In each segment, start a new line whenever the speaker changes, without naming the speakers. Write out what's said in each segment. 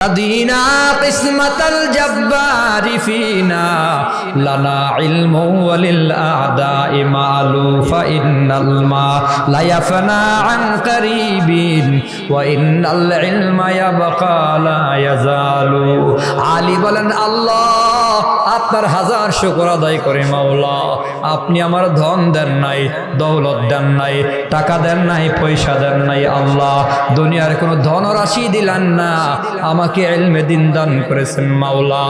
رضينا قسمة الجبار فينا لنا علم وللأعداء معلوم فإن الماء لا يفنى عن قريب وإن العلم يبقى لا يزال علي বলেন আল্লাহ আপনার হাজার শুকর আদায় করি মাওলা আপনি আমার ধন দেন নাই দৌলত দেন নাই টাকা দেন নাই পয়সা দেন নাই আল্লাহ দুনিয়ার কোনো ধনরাশি দিলেন না আমাকে ইলমে দিন দান করেছেন মাওলা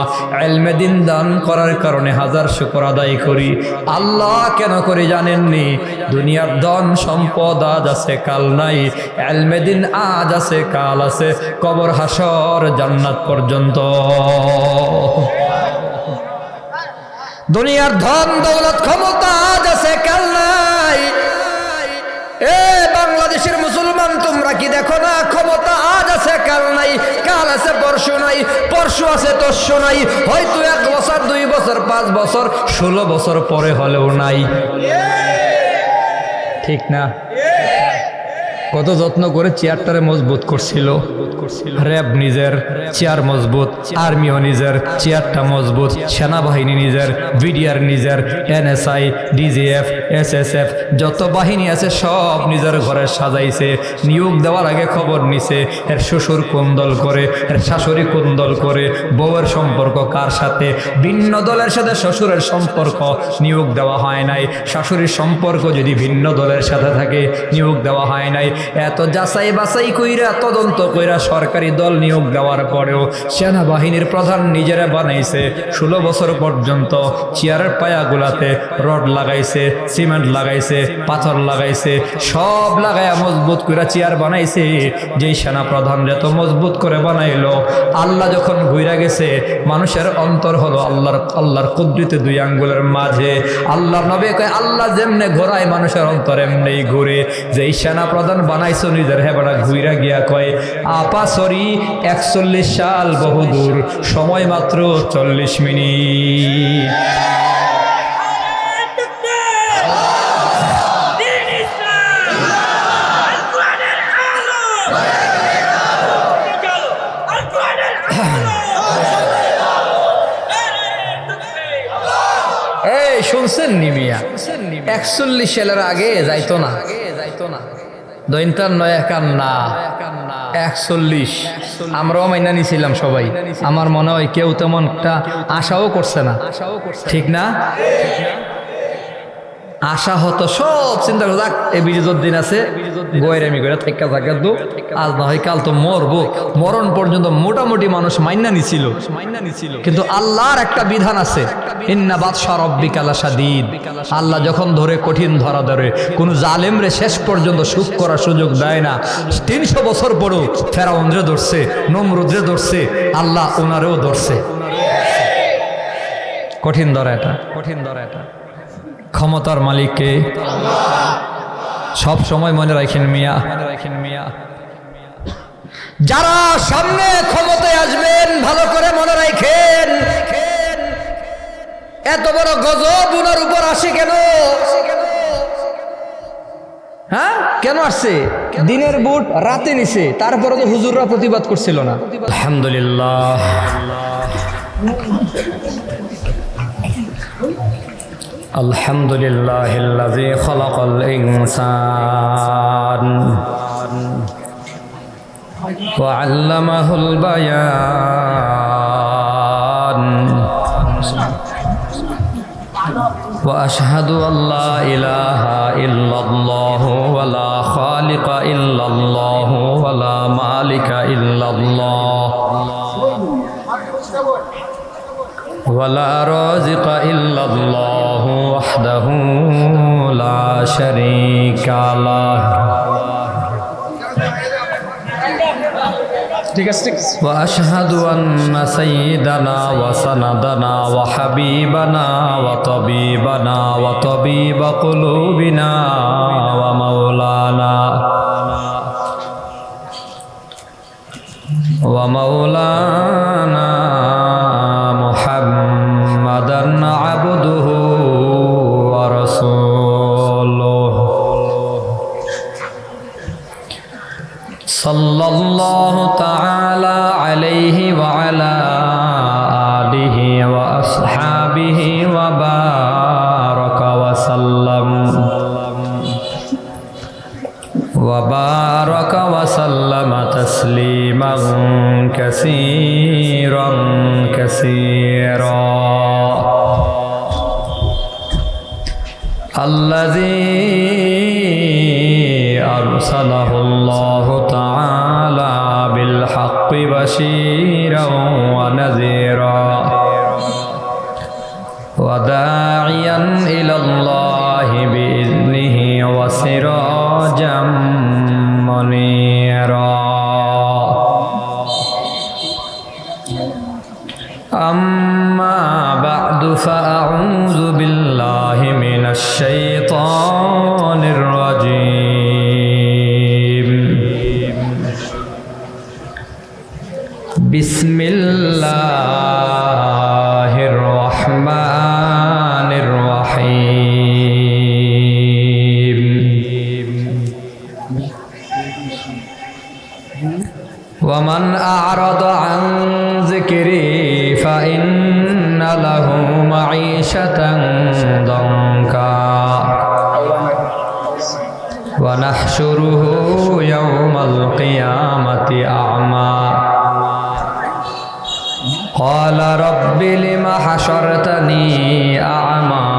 ইলমে দিন দান করার কারণে হাজার শুকর আদায় করি আল্লাহ কেন করি জানেননি দুনিয়ার ধন সম্পদ আজ আছে কাল নাই ইলমে দিন আজ আছে কাল আছে কবর হাসর জান্নাত পর্যন্ত দুনিয়ার ধন দৌলত ক্ষমতা আজ আছে কাল নাই এ বাংলাদেশের মুসলমান তোমরা কি দেখো না ক্ষমতা আজ আছে কাল নাই কাল আছে পরশু নাই পরশু আছে তরশু নাই হয়তো 1 বছর 2 বছর 5 বছর 16 বছর পরে হলেও নাই ঠিক না কত যত্ন করে চেয়ারটারে মজবুত করছিল র্যাব নিজের চেয়ার মজবুত আর্মিও নিজের চেয়ারটা মজবুত সেনাবাহিনী নিজের বিডিআর নিজের এনএসআই ডিজিএফ এসএসএফ যত বাহিনী আছে সব নিজের ঘরে সাজাইছে নিয়োগ দেওয়ার আগে খবর নিছে এর শ্বশুর কোন দল করে এর শাশুড়ি কোন দল করে বউয়ের সম্পর্ক কার সাথে ভিন্ন দলের সাথে শ্বশুরের সম্পর্ক নিয়োগ দেওয়া হয় নাই শাশুড়ির সম্পর্ক যদি ভিন্ন দলের সাথে থাকে নিয়োগ দেওয়া হয় নাই এত যাচাই বাছাই কইরা তদন্ত কইরা সরকারি দল নিয়োগ দেওয়ার পরেও সেনাবাহিনীর প্রধান নিজেরা বানাইছে 16 বছর পর্যন্ত চেয়ারের পায়াগুলাতে রড লাগাইছে সিমেন্ট লাগাইছে পাথর লাগাইছে সব লাগায়া মজবুত কইরা চেয়ার বানাইছে যেই সেনা প্রধান এত মজবুত করে বানাইলো আল্লাহ যখন ঘুরে গেছে মানুষের অন্তর হলো আল্লাহর কুদরতে 2 আঙ্গুলের মাঝে আল্লাহর নবী কয় আল্লাহ যেমনে ঘোরায় মানুষের অন্তর এমনি ঘুরে যেই সেনা প্রধান বানাইছো নিজের হেবাটা ঘুইরা গিয়া কয় আপা সরি 41 সাল বহুদূর সময় মাত্র 40 মিনিট এই শুনছেন নিমিয়া 41 সালের আগে যাইতো না দৈন্তার নয় একান না 41 আমরাও মাইনা নিছিলাম সবাই আমার মনে হয় কেউ তেমন একটা আশাও করছে না ঠিক না আশা হতো সব চিন্তা করে যাক এই বিজয় দিন আছে গোয়েরামি করে থেকে থাকা দু আজ না হয় কাল তো মরবো মরণ পর্যন্ত মোটামুটি মানুষ মাইনা নিছিল কিন্তু আল্লাহর একটা বিধান আছে ইন্না বাতশা রাব্বিকা লাশাদীদ আল্লাহ যখন ধরে কঠিন ধরা ধরে কোন জালেমরে শেষ পর্যন্ত সুখ করার সুযোগ দেয় না 300 বছর পরও ফেরাউনরে ধরছে নমরুদরে ধরছে আল্লাহ ওনারেও ধরছে কঠিন ধরা এটা ক্ষমতার মালিককে সব সময় মনে রাখেন মিয়া যারা সামনে ক্ষমতায় আসবেন ভালো করে মনে রাখেন এত বড় গজব উনার উপর আসে কেন হ্যাঁ কেন আসছে দিনের বুট রাতে নিছে তারপরে তো হুজুররা প্রতিবাদ করছিল না আলহামদুলিল্লাহ আলহামদুলিল্লাহিল্লাযী খালাকাল ইনসান ওয়া আল্লামাহুল বায়ান ওয়া আশহাদু আল্লা ইলাহা ইল্লাল্লাহু ওয়া লা খালিকা ইল্লাল্লাহু ওয়া লা মালিকা ইল্লাল্লাহ ولا رازق إلا الله وحده لا شريك له وأشهد أن سيدنا وسندنا وحبيبنا وطبيبنا وطبيب قلوبنا ومولانا محمدًا عبده ورسوله صلى الله تعالى عليه وعلى آله وأصحابه وبارك وسلم تسليما كثيرا كثيرا الذي أرسله الله تعالى بالحق بشيرا ونذيرا وداعيا إلى الله بإذنه وسراجا منيرا أما بعد فأعوذ بالله من الشيطان الرجيم بسم الله الرحمن الرحيم ومن أعرض عن ذكري فإن له معيشة ضنكا ونحشره يوم القيامة أعمى قال رب لم حشرتني أعمى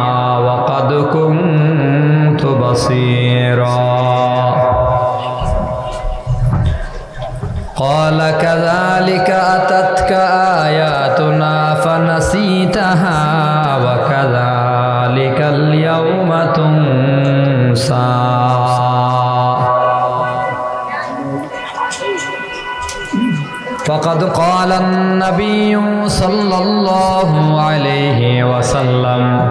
وقد كنت بصيرا قال كذلك أتتك آياتنا فنسيتها وكذلك اليوم تنسى فقد قال النبي صلى الله عليه وسلم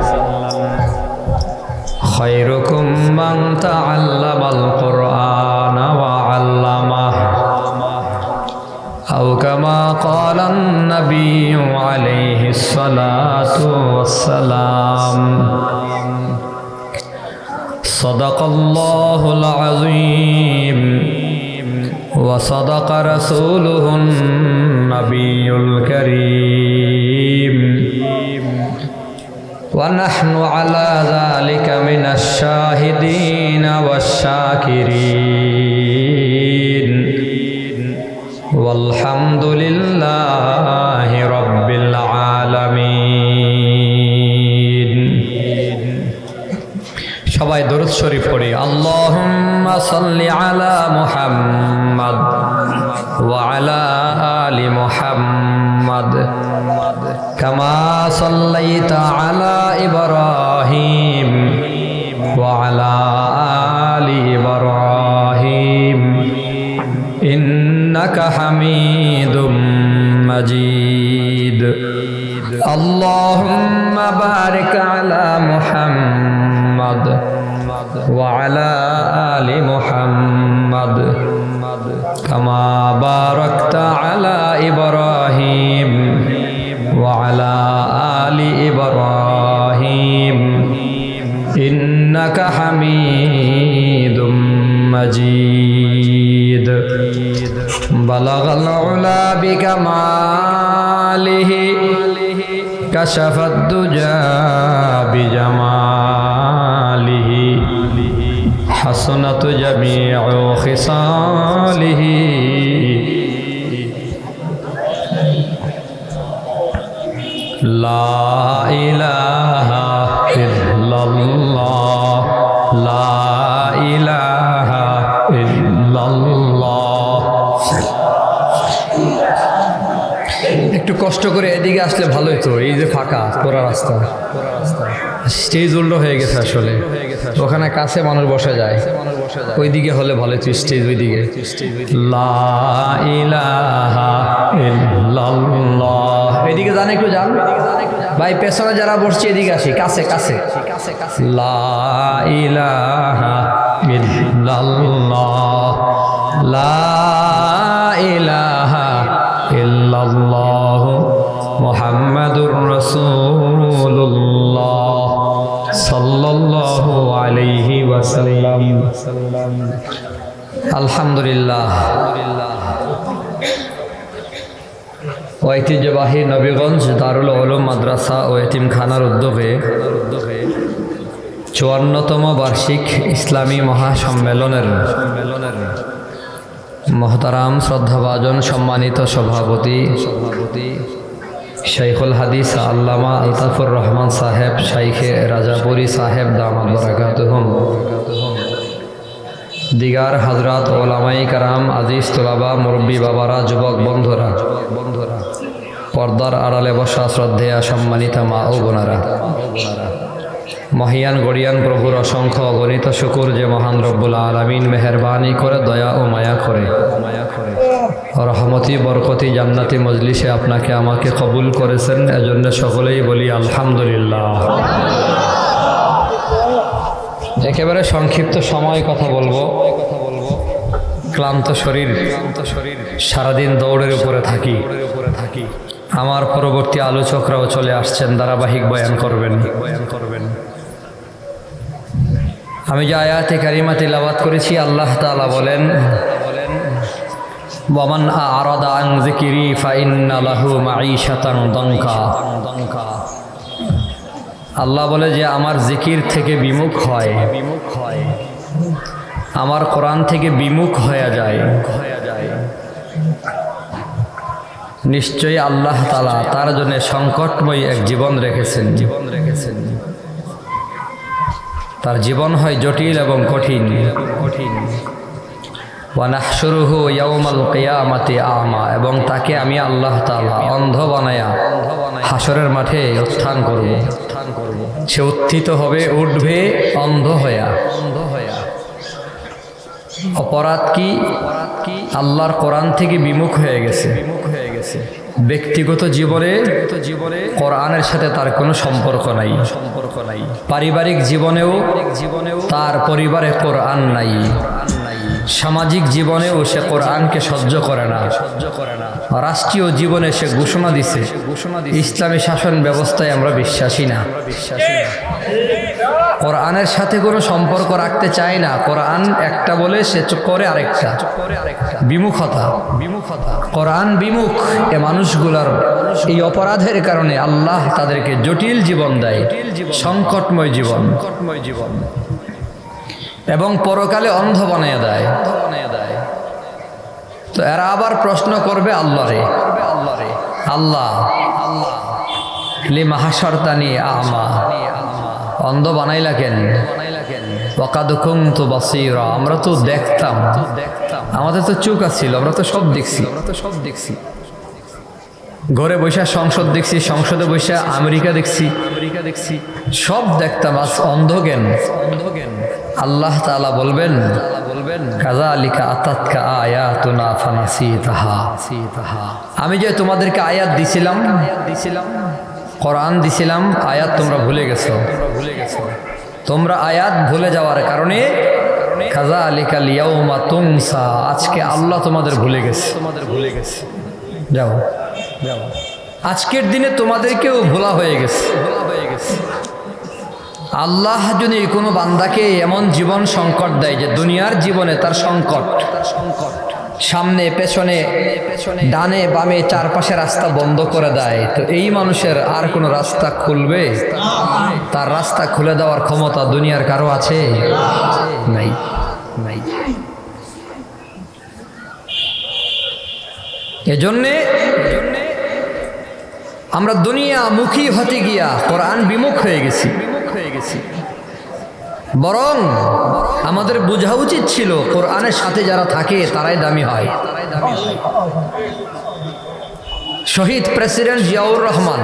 خيركم من تعلم القرآن وعلمه أو كما قال النبي عليه الصلاة والسلام صدق الله العظيم وصدق رسوله النبي الكريم ونحن على ذلك من الشاهدين والشاكرين والحمد لله رب العالمين সবাই দরুদ শরীফ পড়ি আল্লাহুম্মা সাল্লি আলা মুহাম্মাদ ওয়া আলা আলি মুহাম্মাদ কামা সাল্লাইতা আলা ইব্রাহিম ওয়া আলা আলি ইব্রাহিম ইন্নাকা হামিদুম মাজিদ আল্লাহুম্মা বারিক আলা মুহাম্মাদ وعلى آل محمد كما باركت على إبراهيم وعلى آل إبراهيم إنك حميد مجيد بلغ العلا بكماله كشف الدجى بجماله حسنت جميع خصاله لا إله إلا الله لا إله إلا الله একটু কষ্ট করে এদিকে আসলে ভালো হতো এই যে ফাঁকা পুরা রাস্তা স্টেজ উল্টো হয়ে গেছে আসলে ওখানে কাছে মানুষ বসে যায় ওইদিকে হলে ভালো হতো স্টেজ ওইদিকে লা ইলাহা ইল্লাল্লাহ এদিকে জানে একটু যান ভাই পেছনে যারা বসছে এদিকে আসি কাছে কাছে লা ইলাহা ইল্লাল্লাহ লা ইলাহা ইল্লাল্লাহ মুহাম্মাদুর রাসূলুল্লাহ সাল্লাল্লাহু আলাইহি ওয়াসাল্লাম আলহামদুলিল্লাহ ঐতিহ্যবাহী নবীগঞ্জ দারুল উলুম মাদ্রাসা ও এতিমখানার উদ্যোগে ৫৪তম বার্ষিক ইসলামী মহাসম্মেলনের মহতারাম শ্রদ্ধাভাজন সম্মানিত সভাপতি শাইখুল হাদিস আল্লামা আলতাফুর রহমান সাহেব শাইখে রাজাপুরী সাহেব দামাত বারাকাতুহুম, দিগার হযরত ওলামায়ে কেরাম, আজিজ তোলাবা, মুরব্বী বাবারা, যুবক বন্ধুরা, পর্দার আড়ালে বসা শ্রদ্ধেয়া সম্মানিতা মা ও বোনেরা, মহিয়ান গড়িয়ান প্রভুর অসংখ্য অগণিত শুকুর যে মহান রব্বুল আলামিন মেহেরবানি করে দয়া ও মায়া করে রহমতি বরকতি জান্নাতি মজলিসে আপনাকে আমাকে কবুল করেছেন, এজন্য সকলেই বলি আলহামদুলিল্লাহ। একেবারে সংক্ষিপ্ত সময় কথা বলবো। ক্লান্ত শরীর, সারাদিন দৌড়ের উপরে থাকি। আমার পরবর্তী আলোচকরাও চলে আসছেন, ধারাবাহিক বয়ান করবেন। আমি যে আয়াতে কারিমা তিলাওয়াত করেছি, আল্লাহ তাআলা বলেন, ওয়ামান আ'রাদা আন যিকরি ফাইন্না লাহু মাঈশাতান দনকা। আল্লাহ বলে যে আমার জিকির থেকে বিমুখ হয়, আমার কোরআন থেকে বিমুখ হয়ে যায়, নিশ্চয়ই আল্লাহ তাআলা তার জন্য সংকটময় এক জীবন রেখেছেন। তার জীবন হয় জটিল এবং কঠিন। ওয়া নাহশুরুহু ইয়াউমাল কিয়ামাতি আ'মা, এবং তাকে আমি আল্লাহ তাআলা অন্ধ বানায়া হাসরের মাঠে উত্থান করব। সে উত্থিত হবে, উঠবে অন্ধ হয়া। অপরাধ কি? আল্লাহর কোরআন থেকে বিমুখ হয়ে গেছে। ব্যক্তিগত জীবনে কোরআনের সাথে তার কোনো সম্পর্ক নাই। পারিবারিক জীবনেও তার পরিবারে কোরআন নাই। সামাজিক জীবনেও সে কোরআনকে সহ্য করে না। রাষ্ট্রীয় জীবনে সে ঘোষণা দিছে, ইসলামী শাসন ব্যবস্থায় আমরা বিশ্বাসী না। কোরআনের সাথে কোনো সম্পর্ক রাখতে চায় না। কোরআন একটা বলে সে করে আরেকটা। বিমুখতা। কোরআন বিমুখ এ মানুষগুলার এই অপরাধের কারণে আল্লাহ তাদেরকে জটিল জীবন দেয়, সংকটময় জীবন, এবং পরকালে অন্ধ বানিয়ে দেয়। তো এরা আবার প্রশ্ন করবে আল্লাহরে, আল্লাহ লিমা হাশারতানি আ'মা, অন্ধ বানাইলা কেন? ওয়াকাদ কুনতু বাসীরা, আমরা তো দেখতাম, আমাদের তো চোখ ছিল, আমরা তো সব দেখছি। ঘরে বসে সংসদ দেখছি, সংসদে বসে আমেরিকা দেখছি, সব দেখতাম, আজ অন্ধ জ্ঞান। আল্লাহ তাআলা বলবেন, কাযালিকা আতাতকা আয়াতুনা ফানাসিতাহা। আমি যে তোমাদেরকে আয়াত দিছিলাম, কোরআন দিছিলাম, আয়াত তোমরা ভুলে গেছো। তোমরা আয়াত ভুলে যাওয়ার কারণে কাযালিকাল ইয়াউমা তুনসা, আজকে আল্লাহ তোমাদের ভুলে গেছে। যাও, আজকের দিনে তোমাদেরকেও ভোলা হয়ে গেছে। আল্লাহ যদি কোনো বান্দাকে এমন জীবন সংকট দেয় যে দুনিয়ার জীবনে তার সংকট, সামনে পেছনে ডানে বামে চারপাশে রাস্তা বন্ধ করে দেয়, তো এই মানুষের আর কোনো রাস্তা খুলবে? তার রাস্তা খুলে দেওয়ার ক্ষমতা দুনিয়ার কারো আছে? নাই। এজন্যে আমরা দুনিয়ামুখী হতে গিয়া কোরআন বিমুখ হয়ে গেছি। বরং আমাদের বোঝা উচিত ছিল কোরআনের সাথে যারা থাকে তারাই দামি হয়। শহীদ প্রেসিডেন্ট জিয়াউর রহমান,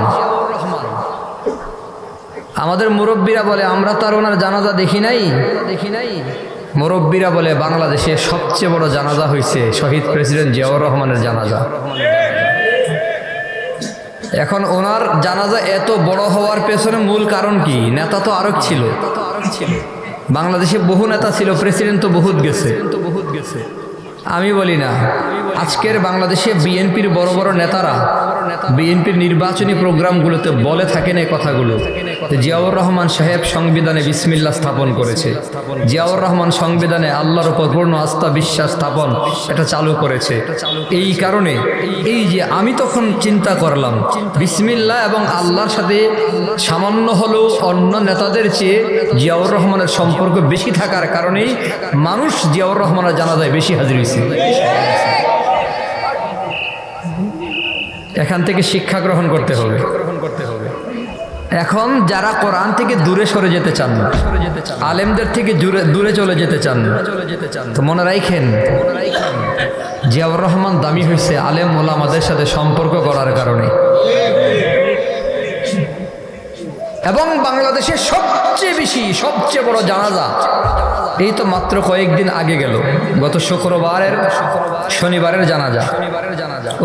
আমাদের মুরব্বীরা বলে, আমরা তার ওনার জানাজা দেখি নাই। মুরব্বীরা বলে বাংলাদেশে সবচেয়ে বড় জানাজা হয়েছে শহীদ প্রেসিডেন্ট জিয়াউর রহমানের জানাজা। এখন ওনার জানাজা এত বড় হওয়ার পেছনে মূল কারণ কি? নেতা তো আরো ছিল, বাংলাদেশে বহু নেতা ছিল, প্রেসিডেন্ট তো বহুত গেছে। আমি বলি না, আজকের বাংলাদেশে বিএনপির বড় বড় নেতারা বিএনপির নির্বাচনী প্রোগ্রামগুলোতে বলে থাকেন এই কথাগুলো। জিয়াউর রহমান সাহেব সংবিধানে বিসমিল্লাহ স্থাপন করেছে, জিয়াউর রহমান সংবিধানে আল্লাহর উপর পূর্ণ আস্থা বিশ্বাস স্থাপন এটা চালু করেছে। এই কারণে এই যে আমি তখন চিন্তা করলাম বিসমিল্লাহ এবং আল্লাহর সাথে সামান্য হলেও অন্য নেতাদের চেয়ে জিয়াউর রহমানের সম্পর্ক বেশি থাকার কারণেই মানুষ জিয়াউর রহমানের জানাজায় বেশি হাজির হয়েছে। এখান থেকে শিক্ষা গ্রহণ করতে হবে। এখন যারা কোরআন থেকে দূরে সরে যেতে চান না, আলেমদের থেকে দূরে চলে যেতে চান না, তো মনে রাখেন জিয়াউর রহমান দামি হয়েছে আলেম ওলামাদের সাথে সম্পর্ক করার কারণে। এবং বাংলাদেশের সবচেয়ে বড় জানাজা এই তো মাত্র কয়েকদিন আগে গেল, গত শনিবারের জানাজা,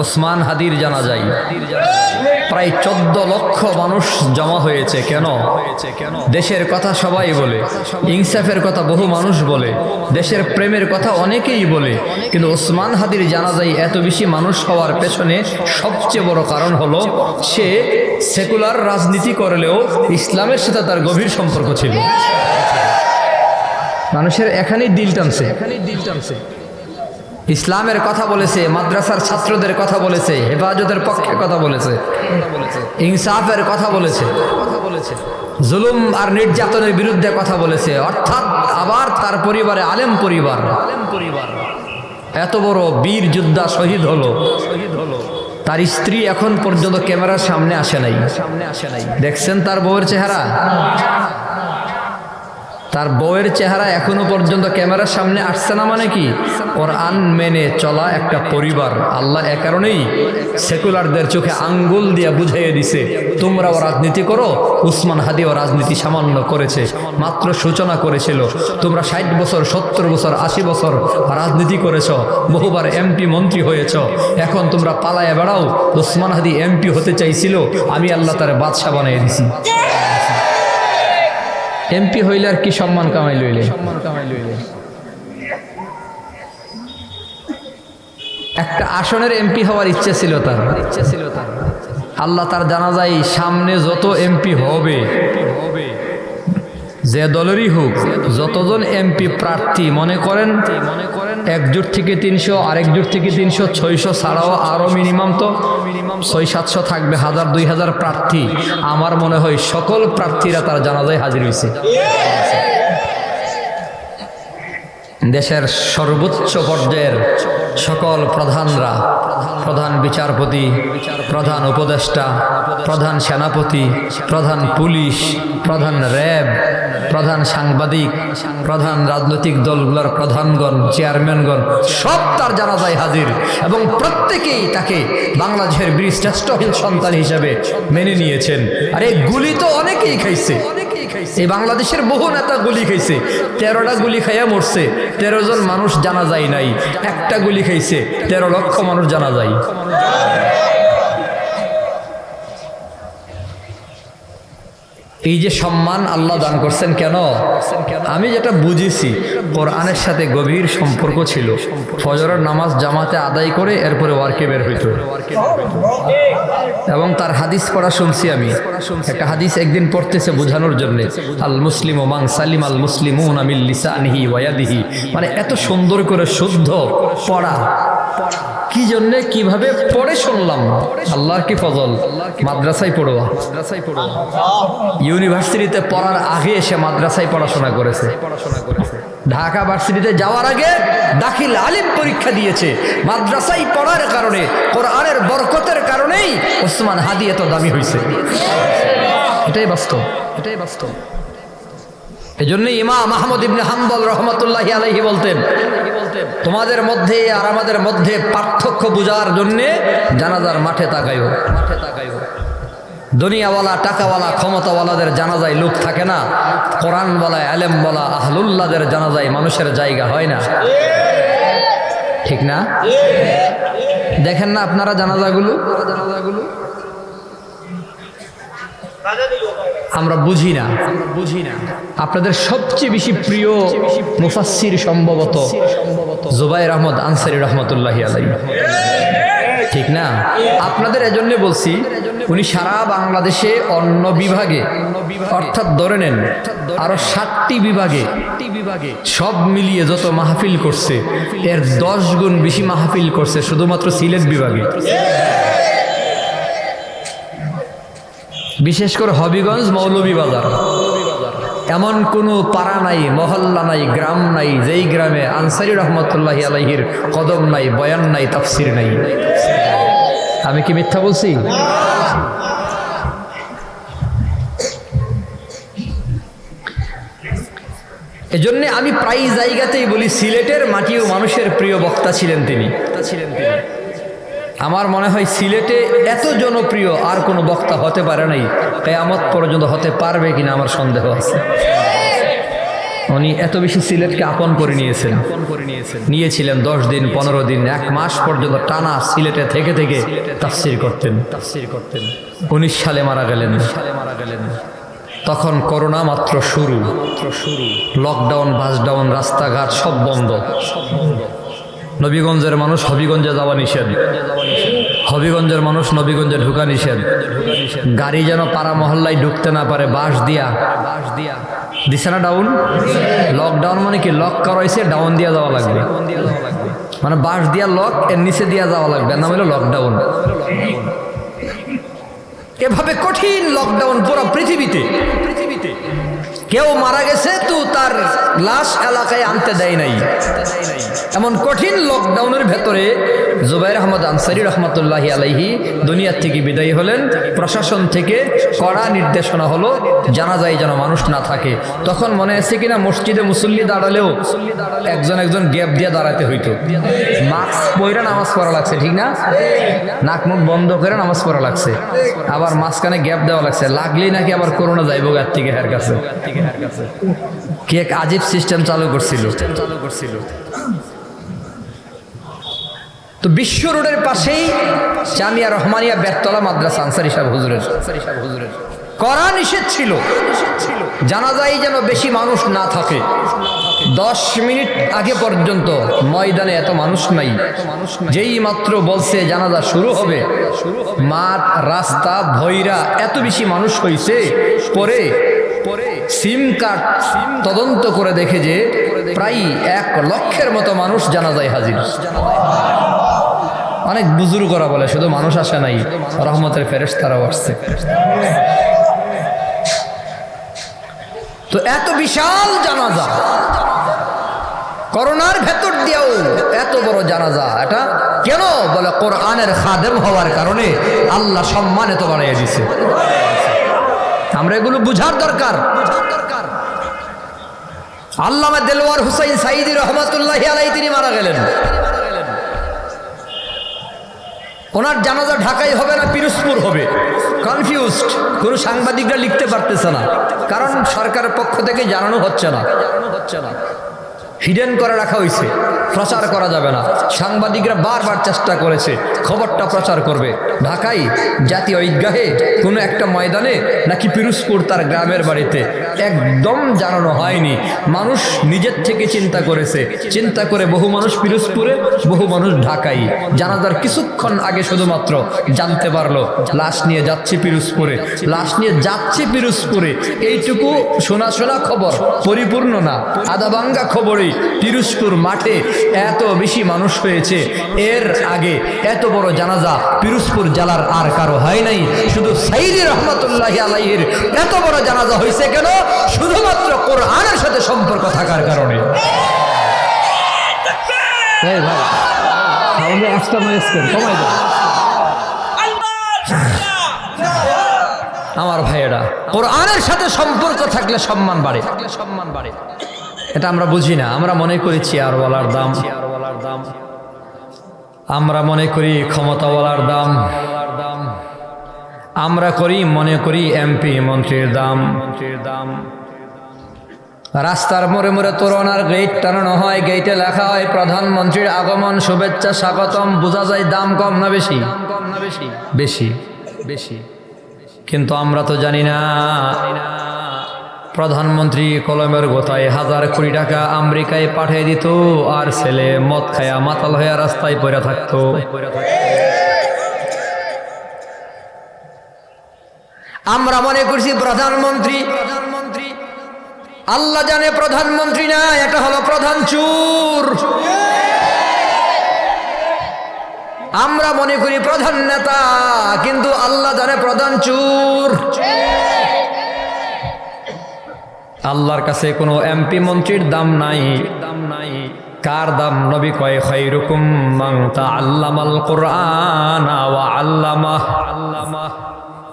ওসমান হাদির জানাজাই প্রায় 14 লক্ষ মানুষ জমা হয়েছে। কেন? দেশের কথা সবাই বলে, ইনসাফের কথা বহু মানুষ বলে, দেশের প্রেমের কথা অনেকেই বলে, কিন্তু ওসমান হাদির জানাজাই এত বেশি মানুষ হওয়ার পেছনে সবচেয়ে বড় কারণ হলো সে সেকুলার রাজনীতি করলেও ইসলামের সাথে তার গভীর সম্পর্ক ছিল। মানুষের এখানেই দিল টানছে, ইসলামের কথা বলেছে, মাদ্রাসার ছাত্রদের কথা বলেছে, হেফাজতের পক্ষে কথা বলেছে, ইনসাফের কথা বলেছে, জুলুম আর নির্যাতনের বিরুদ্ধে কথা বলেছে। অর্থাৎ আবার তার পরিবারে আলেম পরিবার, এত বড় বীর যোদ্ধা শহীদ হলো, তার স্ত্রী এখন পর্যন্ত ক্যামেরার সামনে আসে নাই। দেখছেন তার বউয়ের চেহারা? তার বউয়ের চেহারা এখনো পর্যন্ত ক্যামেরার সামনে আসছে না। মানে কি? কোরআন মেনে চলা একটা পরিবার। আল্লাহ এ কারণেই সেকুলারদের চোখে আঙ্গুল দিয়ে বুঝিয়ে দিছে তোমরাও রাজনীতি করো। উসমান হাদিও রাজনীতি সামান্য করেছে, মাত্র সূচনা করেছিল। তোমরা 60 বছর 70 বছর 80 বছর রাজনীতি করেছ, বহুবার এমপি মন্ত্রী হয়েছ, এখন তোমরা পালায় বেড়াও। উসমান হাদি এমপি হতে চাইছিল, আমি আল্লাহ তার বাদশা বানিয়ে দিছি। এমপি হইলে আর কি সম্মান কামাই লইলে? একটা আসনের এমপি হওয়ার ইচ্ছে ছিল তার। আল্লাহ তার জানাজায় সামনে যত এমপি হবে, যে দলেরই হোক, যতজন এমপি প্রার্থী মনে করেন একজোট থেকে 300, আরেক জোট থেকে 300, 600 ছাড়াও আরো মিনিমাম তো 600-700 থাকবে, 1000-2000 প্রার্থী। আমার মনে হয় সকল প্রার্থীরা তার জানাজায় হাজির হয়েছে। দেশের সর্বোচ্চ পর্যায়ের সকল প্রধানরা, প্রধান বিচারপতি, প্রধান উপদেষ্টা, প্রধান সেনাপতি, প্রধান পুলিশ, প্রধান র্যাব, প্রধান সাংবাদিক, প্রধান রাজনৈতিক দলগুলোর প্রধানগণ, চেয়ারম্যানগণ সব তার জানাজায় হাজির, এবং প্রত্যেকেই তাকে বাংলাদেশের বীর শ্রেষ্ঠ সন্তান হিসেবে মেনে নিয়েছেন। আরে গুলি তো অনেকেই খাইছে, এই বাংলাদেশের বহু নেতা গুলি খাইছে। 13টা গুলি খাইয়া মরছে, 13 জন মানুষ জানা যায় নাই। একটা গুলি খাইছে, 13 লক্ষ মানুষ জানা যায়। এই যে সম্মান আল্লাহ দান করছেন কেন? আমি যেটা বুঝেছি, কোরআনের সাথে গভীর সম্পর্ক ছিল। ফজরের নামাজ জামাতে আদায় করে এরপরে ওয়ার্কে বের হইত, এবং তার হাদিস পড়া শুনছি আমি। একটা হাদিস একদিন পড়তেছে বোঝানোর জন্য, আল মুসলিম ও মাং সালিম আল মুসলিমুন মিন লিসানিহি ওয়া ইয়াদিহি। মানে এত সুন্দর করে শুদ্ধ পড়া, কি জন্যে কিভাবে পড়ে শুনলাম। আল্লাহর কি ফজল, মাদ্রাসায় পড়ুয়া, ইউনিভার্সিটিতে পড়ার আগে এসে মাদ্রাসায় পড়াশোনা করেছে, ঢাকা ভার্সিটিতে যাওয়ার আগে দাখিল আলিম পরীক্ষা দিয়েছে। মাদ্রাসায় পড়ার কারণে, কোরআনের বরকতের কারণেই ওসমান হাদি এত দামি হয়েছে। এটাই বাস্তব, এটাই বাস্তব। এজন্য ইমাম আহমদ ইবনে হাম্বল রহমাতুল্লাহি আলাইহি বলতেন, তোমাদের মধ্যে আর আমাদের মধ্যে পার্থক্য বোঝার জন্যে জানাজার মাঠে তাকাইও। দুনিয়াওয়ালা, টাকাওয়ালা, ক্ষমতাওয়ালাদের জানাজায় লোক থাকে না, কোরআনওয়ালা, আলেমওয়ালা, আহলুল্লাহদের জানাজায় মানুষের জায়গা হয় না। ঠিক না? দেখেন না আপনারা জানাজাগুলো, আমরা বুঝি না। আপনাদের সবচেয়ে বেশি প্রিয় মুফাসসির সম্ভবত জুবাইর আহমদ আনসারী রহমতুল্লাহি আলাইহি। ঠিক না? আপনাদের এজন্য বলছি, উনি সারা বাংলাদেশে অন্য বিভাগে, অর্থাৎ ধরে নেন আরো 7টি বিভাগে সব মিলিয়ে যত মাহফিল করছে এর 10 গুণ বেশি মাহফিল করছে শুধুমাত্র সিলেট বিভাগে। বিশেষ করে হবিগঞ্জ, মৌলভীবাজার, এমন কোনো পাড়া নাই, মহল্লা নাই, গ্রাম নাই যেই গ্রামে আনসারী রহমতুল্লাহি আলাইহির কদম নাই, বয়ান নাই, তাফসির নাই। আমি কি মিথ্যা বলছি? এজন্য আমি প্রায় জায়গাতেই বলি, সিলেটের মাটি ও মানুষের প্রিয় বক্তা ছিলেন তিনি। আমার মনে হয় সিলেটে এত জনপ্রিয় আর কোনো বক্তা হতে পারে নাই, কিয়ামত পর্যন্ত হতে পারবে কিনা আমার সন্দেহ আছে। উনি এত বেশি সিলেটকে আপন করে নিয়েছিলেন। 10 দিন, 15 দিন, 1 মাস পর্যন্ত টানা সিলেটে থেকে থেকে তাফসির করতেন। 19 সালে মারা গেলেন। তখন করোনা মাত্র শুরু, লকডাউন, বাসডাউন, রাস্তাঘাট সব বন্ধ। নবীগঞ্জের মানুষ হবিগঞ্জে যাওয়া নিষেধ, হবিগঞ্জের মানুষ নবীগঞ্জে ঢুকা নিষেধ। গাড়ি যেন পাড়া মহল্লায় ঢুকতে না পারে, বাঁশ দিয়া দিছে না ডাউন। লকডাউন মানে কি? লক করা হয়েছে, ডাউন দিয়া যাওয়া লাগবে, মানে বাঁশ দিয়া লক, এর নিচে দিয়া যাওয়া লাগবে, নাম হলো লকডাউন। এভাবে কঠিন লকডাউন পুরো পৃথিবীতে। কেউ মারা গেছে তো তার লাশ এলাকায় আনতে দেয় নাই। এমন কঠিন লকডাউনের ভেতরে জুবাইর আহমদ আনসারী রহমতুল্লাহি আলাইহি দুনিয়ার থেকে বিদায়ী হলেন। প্রশাসন থেকে কড়া নির্দেশনা হলো জানাজায় যেন মানুষ না থাকে। তখন মনে আছে কিনা, মসজিদে মুসল্লি দাঁড়ালেও একজন গ্যাপ দিয়ে দাঁড়াতে হইতো। মাস্ক পরে নামাজ পড়া লাগছে, ঠিক না? নাক মুখ বন্ধ করে নামাজ পড়া লাগছে, আবার মাঝখানে গ্যাপ দেওয়া লাগছে। লাগলেই নাকি আবার করোনা যাইব গার থেকে হের কাছে। কি এক আজীব সিস্টেম চালু করছিল। তো বিশ্ব রোডের পাশেই জামিয়া রহমানিয়া বেরতলা মাদ্রাসা আনসারী সাহেব হুজুরের কড়া নিষেধ ছিল, জানাজায় যেন বেশি মানুষ না থাকে। 10 মিনিট আগে পর্যন্ত ময়দানে এত মানুষ নাই। যেই মাত্র বলছে জানাজা শুরু হবে, মাঠ রাস্তা ভৈরা এত বেশি মানুষ হয়েছে। পরে সিম কার্ড তদন্ত করে দেখে যে প্রায় 1 লক্ষের মতো মানুষ জানাজায় হাজির। অনেক বুজুর্গরা বলে শুধু মানুষ আসে নাই, রহমতের ফেরেশতারাও আসছে। তো এত বিশাল জানাজা, করোনার ভেতর দিয়েও এত বড় জানাজা, এটা কেন? বলে কোরআনের খাদেম হওয়ার কারণে আল্লাহ সম্মান এত বাড়িয়ে দিছে। আমরা এগুলো বুঝার দরকার। আল্লামা দেলওয়ার হুসাইন সাইদি রহমাতুল্লাহি আলাইহি তিনি মারা গেলেন। ওনার জানাজা ঢাকায় হবে না পিরোজপুর হবে। কনফিউজড, কোনো সাংবাদিকরা লিখতে পারতেছে না, কারণ সরকারের পক্ষ থেকে জানানো হচ্ছে না, হিডেন করে রাখা হয়েছে, প্রচার করা যাবে না। সাংবাদিকরা বারবার চেষ্টা করেছে খবরটা প্রচার করবে, ঢাকায় জাতীয় ঈদগাহে কোনো একটা ময়দানে নাকি পিরোজপুর তার গ্রামের বাড়িতে, একদম জানানো হয়নি। মানুষ নিজের থেকে চিন্তা করেছে, চিন্তা করে বহু মানুষ পিরোজপুরে, বহু মানুষ ঢাকায়। জানাজার কিছুক্ষণ আগে শুধুমাত্র জানতে পারলো লাশ নিয়ে যাচ্ছে পিরোজপুরে, লাশ নিয়ে যাচ্ছে পিরোজপুরে। এইটুকু শোনা খবর, পরিপূর্ণ না, আধাভাঙ্গা খবরই পিরোজপুর মাঠে এত বেশি মানুষ হয়েছে। এর আগে এত বড় জানাজা পিরোজপুর জেলার আর কারো হয় নাই, শুধু সাইদি রহমাতুল্লাহি আলাইহির এত বড় জানাজা হয়েছে কেন? শুধুমাত্র কোরআনের সাথে সম্পর্ক থাকার কারণে। আমার ভাইয়েরা, কোরআনের সাথে সম্পর্ক থাকলে সম্মান বাড়ে। এটা আমরা বুঝি না। আমরা মনে করি চেয়ারওয়ালার দাম, আমরা মনে করি ক্ষমতাওয়ালার দাম, আমরা মনে করি এমপি মন্ত্রীর দাম। রাস্তার মোড়ে মোড়ে তোরণার গেট টানানো হয়, গেটে লেখা হয় প্রধানমন্ত্রীর আগমন, শুভেচ্ছা, স্বাগতম। বোঝা যায় দাম কম না বেশি? বেশি। কিন্তু আমরা তো জানি না প্রধানমন্ত্রী কলমের গোতায় 1000 কোটি টাকা আমেরিকায় পাঠিয়ে দিত, আর ছেলে মদ খায়া মাতাল হয়ে রাস্তায় পড়ে থাকতো। আমরা মনে করছি প্রধানমন্ত্রী, আল্লাহ জানে প্রধানমন্ত্রী না, এটা হলো প্রধান চোর। আমরা মনে করি প্রধান নেতা, কিন্তু আল্লাহ জানে প্রধান চোর। আল্লাহর কাছে কোনো এমপি মন্ত্রীর দাম নাই। কার দাম? নবী কয় খায়রুকুম মান তাআল্লামাল কুরআনা ওয়া আল্লামাহ।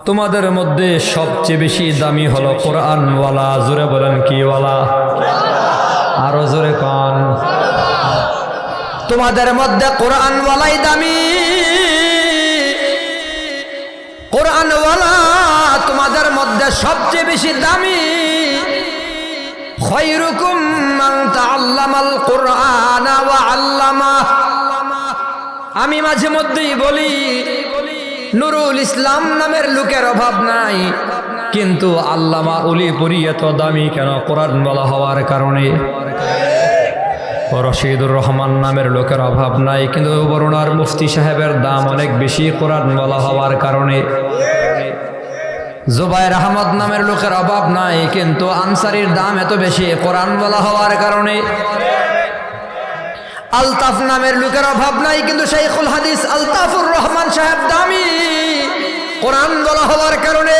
তোমাদের মধ্যে সবচেয়ে বেশি দামি হলো কোরআনওয়ালা। জোরে বলেন কি ওয়ালা? আরো জোরে কোন। তোমাদের মধ্যে কোরআনওয়ালাই দামি, কোরআনওয়ালা তোমাদের মধ্যে সবচেয়ে বেশি দামি। খায়রুকুম মান তাআল্লামাল কুরআনা ওয়া আল্লামাহ। আমি মাঝে মধ্যেই বলি নুরুল ইসলাম নামের লোকের অভাব নাই, কিন্তু আল্লামা উলি পুরি এত দামি কেন? কোরআনওয়ালা হওয়ার কারণে। রশিদুর রহমান নামের লোকের অভাব নাই, কিন্তু বরুণার মুফতি সাহেবের দাম অনেক বেশি কোরআনওয়ালা হওয়ার কারণে। জুবাইর আহমদ নামের লোকের অভাব নাই, কিন্তু আনসারীর দাম এত বেশি কোরআনওয়ালা হওয়ার কারণে। আলতাফ নামের লোকের অভাব নাই, কিন্তু শাইখুল হাদিস আলতাফুর রহমান সাহেব দামি কোরআনওয়ালা হওয়ার কারণে।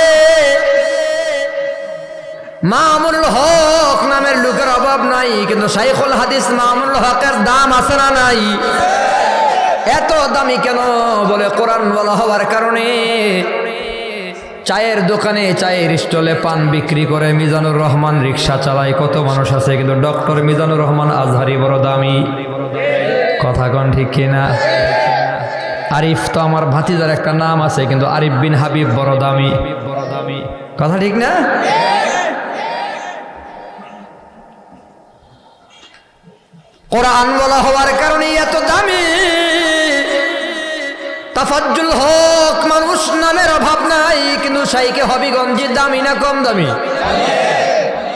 মামুনুল হক নামের লোকের অভাব নাই, কিন্তু শাইখুল হাদিস মামুনুল হকের দাম আছে না নাই? এত দামি কেন? বলে কোরআনওয়ালা হওয়ার কারণে। চায়ের দোকানে, চায়ের স্টলে পান বিক্রি করে মিজানুর রহমান রিক্সা চালায়, কত মানুষ আছে, কিন্তু ডক্টর মিজানুর রহমান আজহারি বড় দামি। কথা কন ঠিক কিনা? আরিফ তো আমার ভাতিজার একটা নাম আছে, কিন্তু আরিফ বিন হাবিব বড় দামি। কথা ঠিক না? কোরআনওয়ালা হওয়ার কারণে এত দামি। তাফাজ্জুল হক মানুষ নামের অভাব নাই, কিন্তু শাইখে হবিগঞ্জি দামি না কম দামি?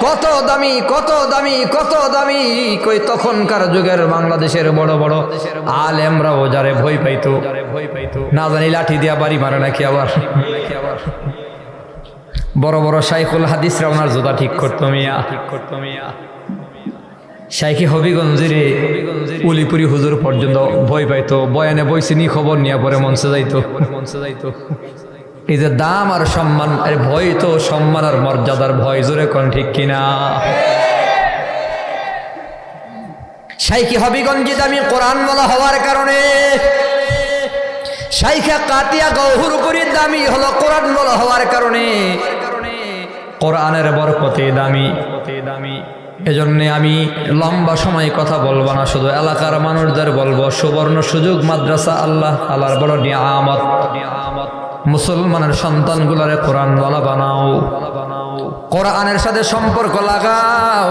কত দামি, কত দামি, কত দামি। কই তখনকার যুগের বাংলাদেশের বড় বড় আলেমরাও যারে ভয় পাইতো, না জানি লাঠি দিয়া বাড়ি মারে নাকি আবার। বড় বড় শাইখুল হাদিসরা ওনার জুতা ঠিক করতো মিয়া। শাইখে হবিগঞ্জের উলিপুরি হুজুর পর্যন্ত ভয় পাইতো, বয়ানে বইসিনি খবর নিয়ে পরে মঞ্চে যাইতো। এই যে দাম আর সম্মান, আরে ভয় তো সম্মান আর মর্যাদার ভয়। জোরে কোন ঠিক কিনা? শাইখে হবিগঞ্জে দামি কোরআনওয়ালা হওয়ার কারণে। শাইখে কাতিয়া গৌহরপুরীর দামি হলো কোরআনওয়ালা হওয়ার কারণে। কোরআনের বরকতে দামি। এজন্য আমি লম্বা সময় কথা বলবো না, শুধু এলাকার মানুষদের বলবো, সুবর্ণ সুযোগ মাদ্রাসা আল্লাহ তাআলার বড় নিয়ামত। মুসলমানের সন্তানগুলারে কোরআনওয়ালা বানাও, কোরআনের সাথে সম্পর্ক লাগাও।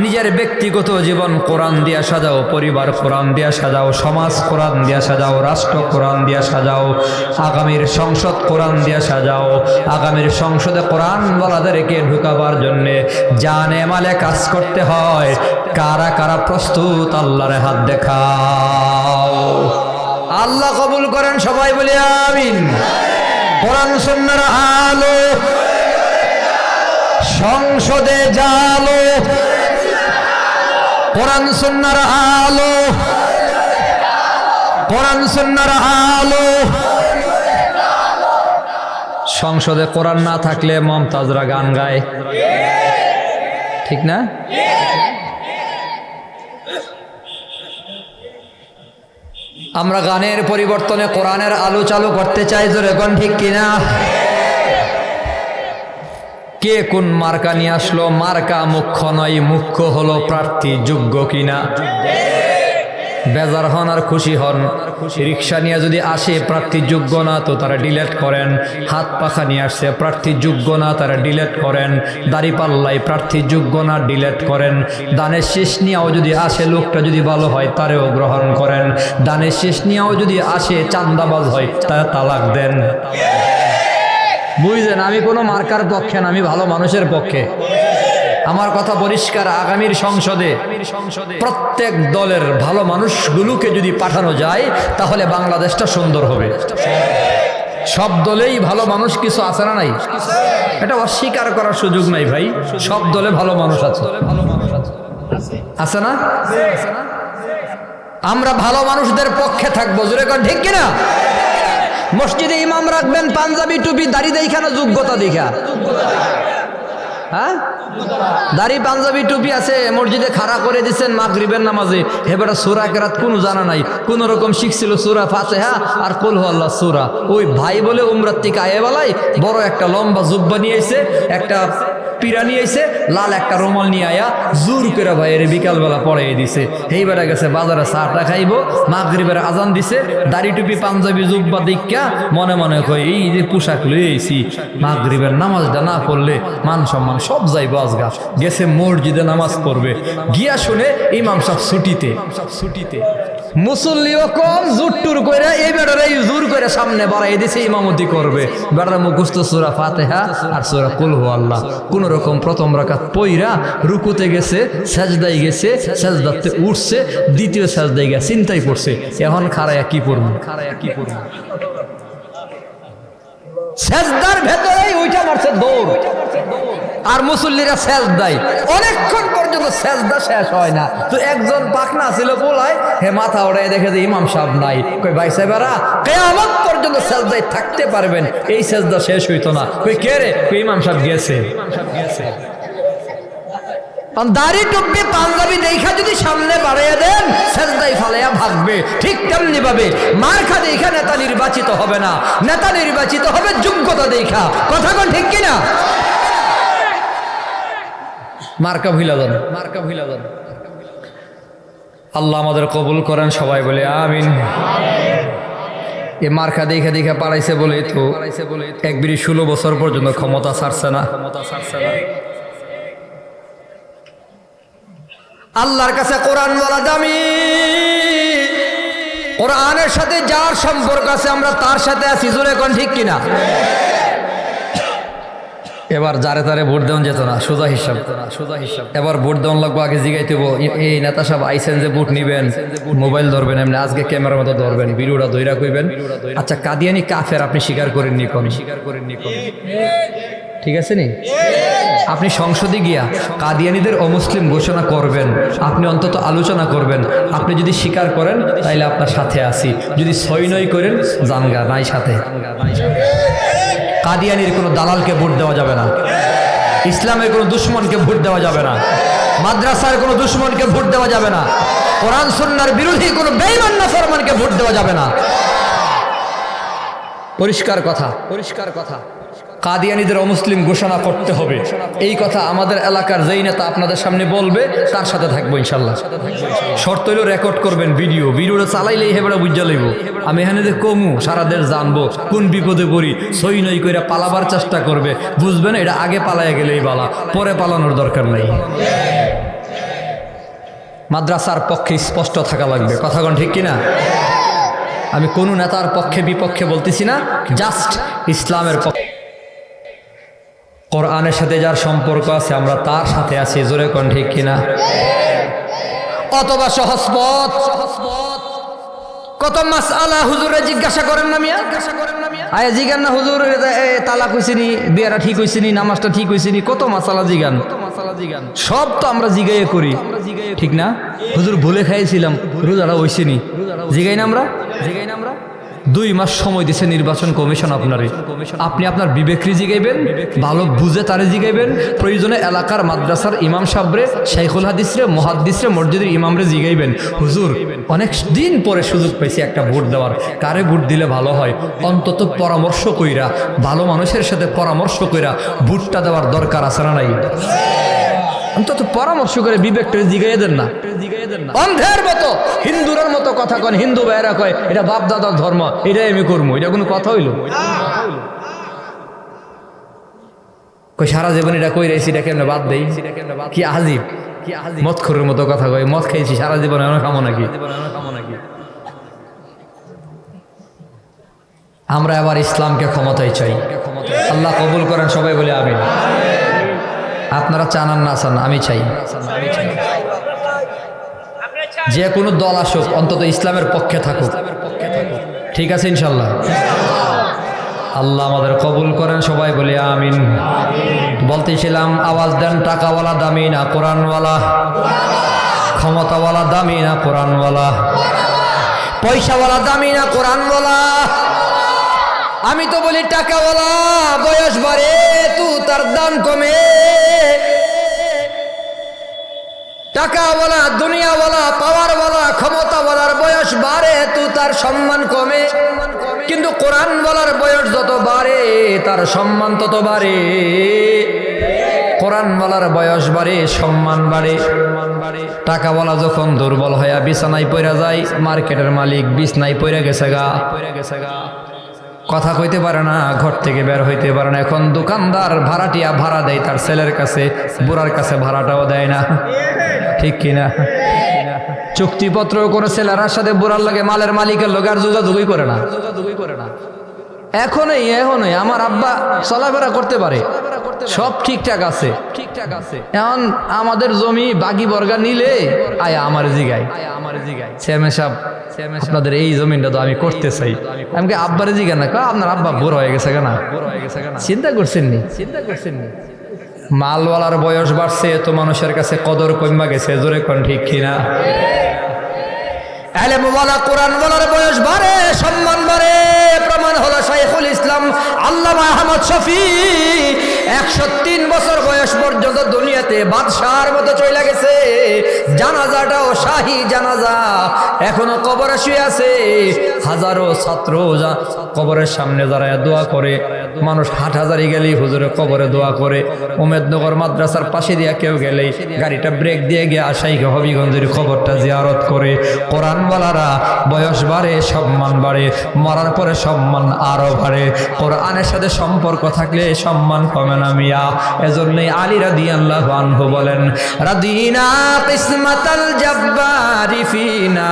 নিজের ব্যক্তিগত জীবন কোরআন দিয়া সাজাও, পরিবার কোরআন দিয়া সাজাও, সমাজ কোরআন দিয়া সাজাও, রাষ্ট্র কোরআন দিয়া সাজাও, আগামীর সংসদ কোরআন দিয়া সাজাও। আগামীর সংসদে কোরআনওয়ালাদেরকে ঢুকাবার জন্যে জানে মালে কাজ করতে হয়। কারা কারা প্রস্তুত? আল্লাহর হাত দেখাও। আল্লাহ কবুল করেন, সবাই বলি আমিন। কোরআন সুন্নাহর আলো সংসদে জালো, কোরআন সুন্নাহর আলো, কোরআন সুন্নাহর আলো। সংসদে কোরআন না থাকলে মমতাজরা গান গায়, ঠিক না? আমরা গানের পরিবর্তনে কোরআনের আলো চালু করতে চাই। জোরে কোন ঠিক কিনা? কে কোন মার্কা নিয়ে আসলো? মার্কা মুখ্য নয়, মুখ্য হলো প্রার্থী যোগ্য কিনা। বেজার হন আর খুশি হন। রিক্সা নিয়ে যদি আসে প্রার্থী যোগ্য না, তো তারা ডিলেট করেন। হাত পাখা নিয়ে আসছে প্রার্থী যোগ্য না, তারা ডিলেট করেন। দাড়িপাল্লাই প্রার্থী যোগ্য না, ডিলেট করেন। দানের শেষ নিয়েও যদি আসে, লোকটা যদি ভালো হয় তারেও গ্রহণ করেন। দানের শেষ নিয়েও যদি আসে চান্দাবাজ হয়, তারা তালাক দেন। বুঝলেন? আমি কোনো মার্কার পক্ষে না, আমি ভালো মানুষের পক্ষে। আমার কথা পরিষ্কার। আগামীর সংসদে প্রত্যেক দলের ভালো মানুষগুলোকে যদি পাঠানো যায়, তাহলে বাংলাদেশটা সুন্দর হবে। সব দলেই ভালো মানুষ কিছু আছে না নাই? এটা অস্বীকার করার সুযোগ নাই ভাই, সব দলে ভালো মানুষ আছে, আছে না? আমরা ভালো মানুষদের পক্ষে থাকবো, জোরে কর ঠিক কিনা? মসজিদে ইমাম রাখবেন পাঞ্জাবি টুপি দাড়ি দেখা না যোগ্যতা দেখা? হ্যাঁ, দাড়ি পাঞ্জাবি টুপি আছে, মসজিদে খাড়া করে দিচ্ছেন মাগরিবের নামাজে, এবারে সূরা কেরাত কোনো জানা নাই, কোন রকম শিখছিল সূরা ফাতিহা আর কুল হুয়াল্লাহ সূরা। ওই ভাই বলে উমরার থেকে আয়েবালাই বড় একটা লম্বা জুব্বা নিয়ে এসে, একটা পিরা নিয়ে এসে, লাল একটা রুমাল নিয়ে আয়া জোর করে ভাইয়ের বিকালবেলা পড়াই দিছে। এইবারে গেছে বাজারে চাটা খাইবো, মাগরিবের আজান দিছে, দাড়ি টুপি পাঞ্জাবি জুব্বা দীক্ষা মনে মনে কই এই যে পোশাক লইছি, মাগরিবের নামাজটা না পড়লে মান সম্মান সব যাইব আজগা। গেছে মসজিদে নামাজ পড়বে, গিয়া শুনে ইমাম সাহেব ছুটিতে, মুসল্লিও কম, জোর টুর করে এই বেটারে জোর করে সামনে বাড়াই দিছে, ইমামতি করবে। বেটার মুখস্থ সূরা ফাতিহা আর সূরা কুল হুয়াল্লাহ কোন রকম প্রথম রাকাত পইরা রুকুতে গেছে, সাজদায় গেছে, সাজদাতে উঠছে, দ্বিতীয় সাজদায় গিয়ে চিন্তায় পড়ছে এখন খাড়ায়া কি পড়ব, সাজদার ভেতরেই উঠা মারছে দৌড়। আর মুসল্লিরা সেজদায় অনেকক্ষণ পর্যন্ত সেজদা শেষ হয় না। তো একজন পাকনা ছিল পোলায়, হে মাথা ওড়াই দেখে যে ইমাম সাহেব নাই, কই ভাই সাহেবেরা কিয়ামত পর্যন্ত সেজদায় থাকতে পারবেন, এই সেজদা শেষ হইতো না। কই কে রে? কই ইমাম সাহেব গেছে। দাড়ি টুপি পাঞ্জাবি দেখা যদি সামনে বাড়াইয়া দেন, সেজদায় ফালাইয়া ভাগবে। ঠিক তেমনি ভাবে মার্কা দেখা নেতা নির্বাচিত হবে না, নেতা নির্বাচিত হবে যোগ্যতা দেখা। কথা কোন ঠিক কিনা? মার্কা ভুলা যান, মার্কা ভুলা যান। আল্লাহ আমাদের কবুল করেন, সবাই বলে আমিন। এ মার্কা দেখে দেখে পালাইছে বলে তো এক বিড়ি 16 বছর পর্যন্ত ক্ষমতা ছাড়ছে না। আল্লাহর কাছে কোরআন বলা দামি, কোরআনের সাথে যার সম্পর্ক আছে আমরা তার সাথে আছি, জোরে কোন ঠিক কিনা? এবার যারে তারে ভোট দেওয়া যেত না, সোজা হিসাব। এবার ভোট দেওয়ান লাগবো, আগে জিগাইতে এই নেতা সাহেব আইসেন যে ভোট নিবেন, মোবাইল ধরবেন, এমনি আজকে ক্যামেরার মতো ধরবেন, ভিডিওটা ধইরা কইবেন আচ্ছা কাদিয়ানি কাফের, আপনি স্বীকার করেননি কোন? ঠিক আছে নি? আপনি সংসদে গিয়া কাদিয়ানীদের অমুসলিম ঘোষণা করবেন, আপনি অন্তত আলোচনা করবেন। আপনি যদি স্বীকার করেন তাইলে আপনার সাথে আছি, যদি সই নই করেন জানগা নাই সাথে। কাদিয়ানির কোনো দালালকে ভোট দেওয়া যাবে না, ইসলামের কোনো দুশ্মনকে ভোট দেওয়া যাবে না, মাদ্রাসার কোনো দুশ্মনকে ভোট দেওয়া যাবে না, কোরআন সুন্নাহর বিরোধী কোনো বেঈমান নাফরমানকে ভোট দেওয়া যাবে না। পরিষ্কার কথা, পরিষ্কার কথা। কাদিয়ানীদের অমুসলিম ঘোষণা করতে হবে, এই কথা আমাদের এলাকার যেই নেতা আপনাদের সামনে বলবে তার সাথে থাকবো ইনশাল্লাহ। শর্ত হইলেও রেকর্ড করবেন, ভিডিওটা চালাইলেই হেবেড়া বুঝা লইব। আমি এখানে যে কমু সারা দেশ জানবো, কোন বিপদে পড়ি, সই নই করে পালাবার চেষ্টা করবে, বুঝবেন এটা আগে পালাইয়া গেলেই বালা, পরে পালানোর দরকার নেই। মাদ্রাসার পক্ষে স্পষ্ট থাকা লাগবে, কথা কোন ঠিক কিনা? আমি কোন নেতার পক্ষে বিপক্ষে বলতেছি না, জাস্ট ইসলামের পক্ষে। কোরআনের সাথে যার সম্পর্ক আছে আমরা তার সাথে আছি, জোরে কোন ঠিক কিনা? অথবা সহজ পথ, কত মাসআলা হুজুরে জিজ্ঞাসা করেন না মিয়া, আয় জিগান না হুজুর তালাক হইছে নি, বিয়াটা ঠিক হইছে নি, নামাজটা ঠিক হইছে নি, কত মাসআলা জিগান। সব তো আমরা জিগাইয়া করি, ঠিক না? হুজুর ভুলে খাইছিলাম, রোজাটা হইছে নি, জিগাই না আমরা। 2 মাস সময় দিছে নির্বাচন কমিশন আপনারে, আপনি আপনার বিবেকরি জিগাইবেন, ভালো বুঝে তারে জিগাইবেন, প্রয়োজনে এলাকার মাদ্রাসার ইমাম সাহেবরে, শাইখুল হাদিসরে, মুহাদ্দিসরে, মসজিদের ইমামরে জিগাইবেন, হুজুর অনেক দিন পরে সুযোগ পাইছি একটা ভোট দেওয়ার, কারে ভোট দিলে ভালো হয়, অন্তত পরামর্শ কইরা, ভালো মানুষের সাথে পরামর্শ কইরা ভোটটা দেওয়ার দরকার আছে না নাই? অন্তত পরামর্শ করে বিবেকটা জিগাইয়ে দেন না, অন্ধের মতো হিন্দুরের মতো কথা কন। হিন্দু ভাইরা কয় এটা বাপ দাদার ধর্ম, এটাই আমি করবো, এটা কোনো কথা হইল? কই সারা জীবন এটা কই রয়েছি, এটা কেমনে বাদ দেই? কি আজিব, মদ খোরের মতো কথা কয়, মদ খাইছি সারা জীবনে, অনেক খামো নাকি? আমরা এবার ইসলামকে ক্ষমতায় চাই, আল্লাহ কবুল করেন, সবাই বলে আমিন। আপনারা চান আর না চান, আমি চাই। যে কোনো দল আসুক অন্তত ইসলামের পক্ষে থাকুক, ঠিক আছে ইনশাল্লাহ? আল্লাহ আমাদের কবুল করেন, সবাই বলি আমিন। বলতেছিলাম আওয়াজ দেন, টাকাওয়ালা দামি না কোরআনওয়ালা, ক্ষমতাওয়ালা দামি না কোরআনওয়ালা, পয়সাওয়ালা দামি না কোরআনওয়ালা। আমি তো বলি টাকাওয়ালা বয়স বাড়ে তু তার দাম কমে, টাকাওয়ালা দুনিয়াওয়ালা পাওয়ারওয়ালা ক্ষমতাওয়ালার বয়স বাড়ে তু তার সম্মান কমে, কিন্তু কোরআনওয়ালার বয়স যত বাড়ে তার সম্মান তত বাড়ে। কোরআনওয়ালার বয়স বাড়ে সম্মান বাড়ে। টাকাওয়ালা যখন দুর্বল হইয়া বিছানায় পড়া যায়, মার্কেটের মালিক বিছনায় পড়ে গেছে গা, কথা কইতে পারে না, ঘর থেকে বের হইতে পারে না। এখন দোকানদার ভাড়াটিয়া ভাড়া দেয় তার ছেলের কাছে, বুড়ার কাছে ভাড়াটাও দেয় না, ঠিক কিনা? চুক্তিপত্র করে ছেলেরার সাথে বুড়ার লাগে মালের মালিকের লোক আর যোগাযোগই করে না। এখনই আমার আব্বা চলাফেরা করতে পারে, সব ঠিকঠাক আছে। এখন আমাদের জমি বাকি বর্গা নিলে আয়া আমার জিগায়, চেয়ারম্যান সাহেব আপনাদের এই জমিনটা তো আমি করতে চাই। আমি আব্বারে জিগা না, আপনার আব্বা বুড়ো হয়ে গেছে কেনা, চিন্তা করছেন নি? মালওয়ালার বয়স বাড়ছে তো মানুষের কাছে কদর কমা গেছে, জোরে কোন ঠিক কিনা? আলেমওয়ালা কোরআনওয়ালার বয়স বাড়ে সম্মান বাড়ে। প্রমাণ হলো শাইখুল ইসলাম আল্লামা আহমদ শফি 103 বছর বয়স পর্যন্ত দুনিয়াতে বাদশার মতো চলে গেছে। জানাজাটাও শাহী জানাজা, এখনো কবরে শুয়ে আছে। হাজারো ছাত্র কবরের সামনে দাঁড়ায় দোয়া করে, মানুষ হাটহাজারি গেলেই হুজুরে কবরে দোয়া করে। উমেদনগর মাদ্রাসার পাশে দিয়া কেউ গেলেই গাড়িটা ব্রেক দিয়ে গিয়ে আশাইকে হবিগঞ্জের কবরটা জিয়ারত করে। কোরআনওয়ালারা বয়স বাড়ে সম্মান বাড়ে, মরার পরে সম্মান আরো বাড়ে। কোরআনের সাথে সম্পর্ক থাকলে সম্মান কমে না মিয়া। এজন্যই আলী রাদিয়াল্লাহু আনহু বলেন, রাদিনা কিসমাতাল জাব্বারি ফিনা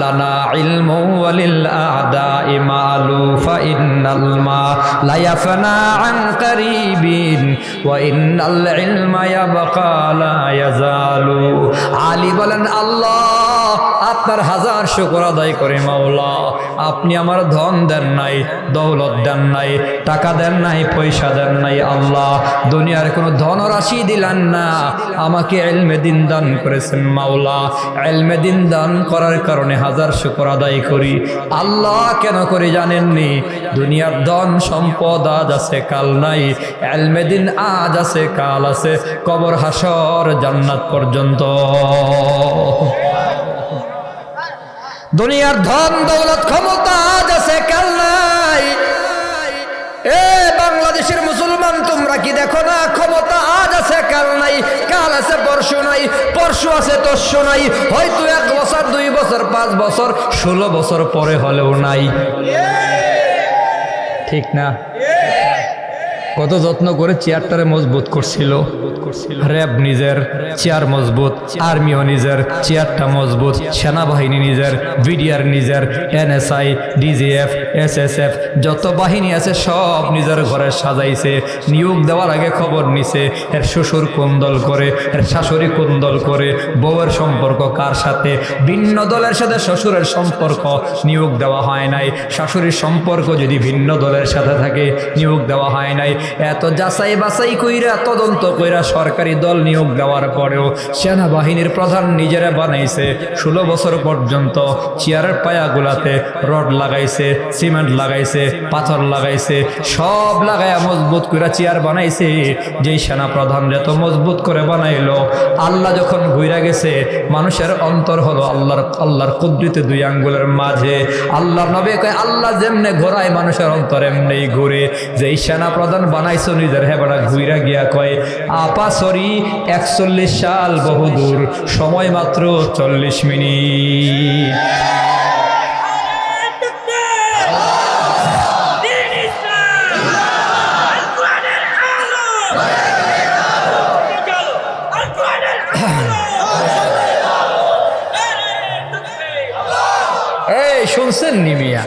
লানা ইলমু ওয়ালিল আদাই মালু ফা ইন্নাল মা লা ইয়াফনা আন কারিবিন ওয়া ইন্নাল ইলমা ইয়াবকা লা ইয়াজালু। আলী বলেন, আল্লাহ আপনার হাজার শুকর আদায় করে মাওলা, আপনি আমার ধন দেন নাই, দৌলত দেন নাই, টাকা দেন নাই, পয়সা দেন নাই। আল্লাহ দুনিয়ার কোনো ধনরাশি দিলেন না, আমাকে ইলমে দিন দান করেছেন মাওলা। ইলমে দিন দান করার কারণে হাজার শুকর আদায় করি। আল্লাহ কেন করি জানেননি? দুনিয়ার ধন সম্পদ আজ আছে কাল নাই, ইলমে দিন আজ আছে কাল আছে, কবর হাসর জান্নাত পর্যন্ত। দুনিয়ার ধন দৌলত ক্ষমতা আজ আছে কাল নাই। এ বাংলাদেশের মুসলমান তোমরা কি দেখো না? ক্ষমতা আজ আছে কাল নাই, কাল আছে পরশু নাই, পরশু আছে তরশু নাই, হয়তো 1 বছর 2 বছর 5 বছর 16 বছর পরে হলেও নাই, ঠিক না? কত যত্ন করে চেয়ারটারে মজবুত করছিল। র্যাব নিজের চেয়ার মজবুত, আর্মিও নিজের চেয়ারটা মজবুত, সেনাবাহিনী নিজের, বিডিআর নিজের, এনএসআই, ডিজিএফ, এসএসএফ যত বাহিনী আছে সব নিজের ঘরে সাজাইছে। নিয়োগ দেওয়ার আগে খবর নিছে এর শ্বশুর কোন দল করে, এর শাশুড়ি কোন দল করে, বউয়ের সম্পর্ক কার সাথে। ভিন্ন দলের সাথে শ্বশুরের সম্পর্ক নিয়োগ দেওয়া হয় নাই, শাশুড়ির সম্পর্ক যদি ভিন্ন দলের সাথে থাকে নিয়োগ দেওয়া হয় নাই। এত যাচাই বাছাই কইরা তদন্ত কইরা সরকারি দল নিয়োগ দেওয়ার পরেও সেনাবাহিনীর প্রধান নিজেরা বানাইছে। 16 বছর পর্যন্ত চেয়ারের পায়াগুলাতে রড লাগাইছে, সিমেন্ট লাগাইছে, পাথর লাগাইছে, সব লাগাইয়া মজবুত করে চেয়ার বানাইছে। যেই সেনা প্রধান এত মজবুত করে বানাইলো, আল্লাহ যখন ঘুরে গেছে মানুষের অন্তর হলো আল্লাহর কুদরতে 2 আঙ্গুলের মাঝে। আল্লাহর নবী কয়, আল্লাহ যেমনে ঘোরায় মানুষের অন্তর এমনি ঘুরে। যেই সেনা প্রধান বানাইছো নিজের হেবাটা ঘুইরা গিয়া কয়, আপা সরি 41 সাল বহুদূর, সময় মাত্র 40 মিনিট। এই শুনছেন নিমিয়া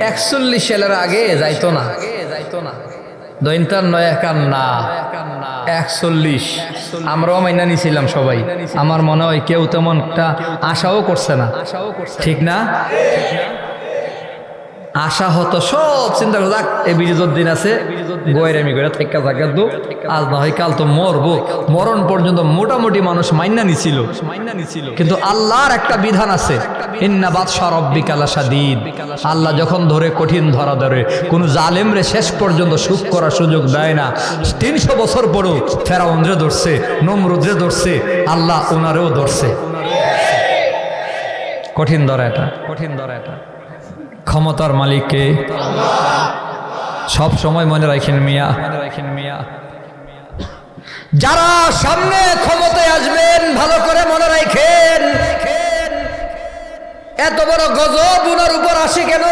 41 সালের আগে যাইতো না, দৈন্তার 41 আমরাও মাইনা নিছিলাম সবাই। আমার মনে হয় কেউ তেমন একটা আশাও করছে না, ঠিক না? আশা হতো সব চিন্তা করে যাক এই বিজয় দিন আছে গোয়েরামি করে থেকে থাকা দো আজ না হয় কাল তো মরবো মরণ পর্যন্ত মোটামুটি মানুষ মাইনা নিছিল কিন্তু আল্লাহর একটা বিধান আছে ইন্না বাতশা রাব্বিকা লাশাদীদ আল্লাহ যখন ধরে কঠিন ধরা ধরে কোন জালেমরে শেষ পর্যন্ত সুখ করার সুযোগ দেয় না 300 বছর পরও ফেরাউনরে ধরছে নমরুদরে ধরছে আল্লাহ ওনারেও ধরছে কঠিন ধরা এটা ক্ষমতার মালিককে সব সময় মনে রাখেন মিয়া যারা সামনে ক্ষমতায় আসবেন ভালো করে মনে রাখেন এত বড় গজব উনার উপর আসে কেন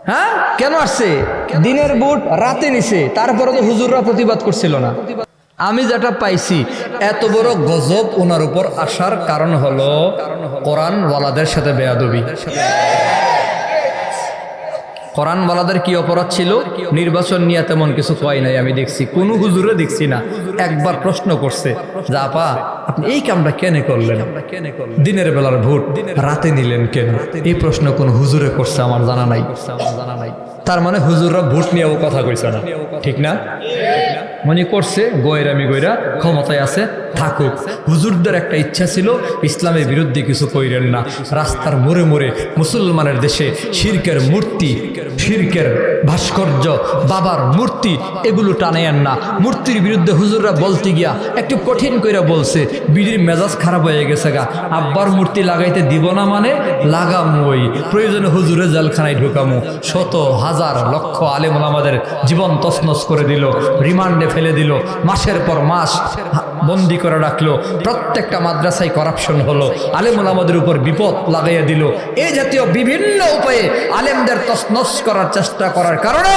হ্যাঁ কেন আসছে দিনের বুট রাতে নিছে তারপরে তো হুজুররা প্রতিবাদ করছিল না আমি যেটা পাইছি এত বড় গজব ওনার উপর আসার কারণ হলো কোরআনওয়ালাদের সাথে বেয়াদবি কোরআনওয়ালাদের কি অপরাধ ছিল নির্বাচন নিয়ে তেমন কিছু কয় নাই আমি দেখছি কোন হুজুরে দেখছি না একবার প্রশ্ন করছে যে আপা আপনি এই কামটা কেন করলেন দিনের বেলার ভোট রাতে নিলেন কেন এই প্রশ্ন কোন হুজুরে করছে আমার জানা নাই তার মানে হুজুররা ভোট নিয়েও কথা কইছে না ঠিক না মনে করছে গোয়েরামি গইরা ক্ষমতায় আছে থাকুক হুজুরদের একটা ইচ্ছা ছিল ইসলামের বিরুদ্ধে কিছু কইরেন না রাস্তার মোড়ে মোড়ে মুসলমানের দেশে শিরকের মূর্তি শিরকের ভাস্কর্য বাবার মূর্তি এগুলো টানেন না মূর্তির বিরুদ্ধে হুজুররা বলতে গিয়া একটু কঠিন কইরা বলছে বিড়ির মেজাজ খারাপ হয়ে গেছে গা আব্বার মূর্তি লাগাইতে দিব না মানে লাগামই প্রয়োজনে হুজুরে জেলখানায় ঢুকামু শত হাজার লক্ষ আলেম ওলামাদের জীবন তছনছ করে দিল রিমান্ডে ফেলে দিল মাসের পর মাস বন্দি করে রাখলো প্রত্যেকটা মাদ্রাসায় করাপশন হলো আলেম ওলামাদের উপর বিপদ লাগাইয়া দিল এই জাতীয় বিভিন্ন উপায়ে আলেমদের তছনছ করার চেষ্টা করার কারণে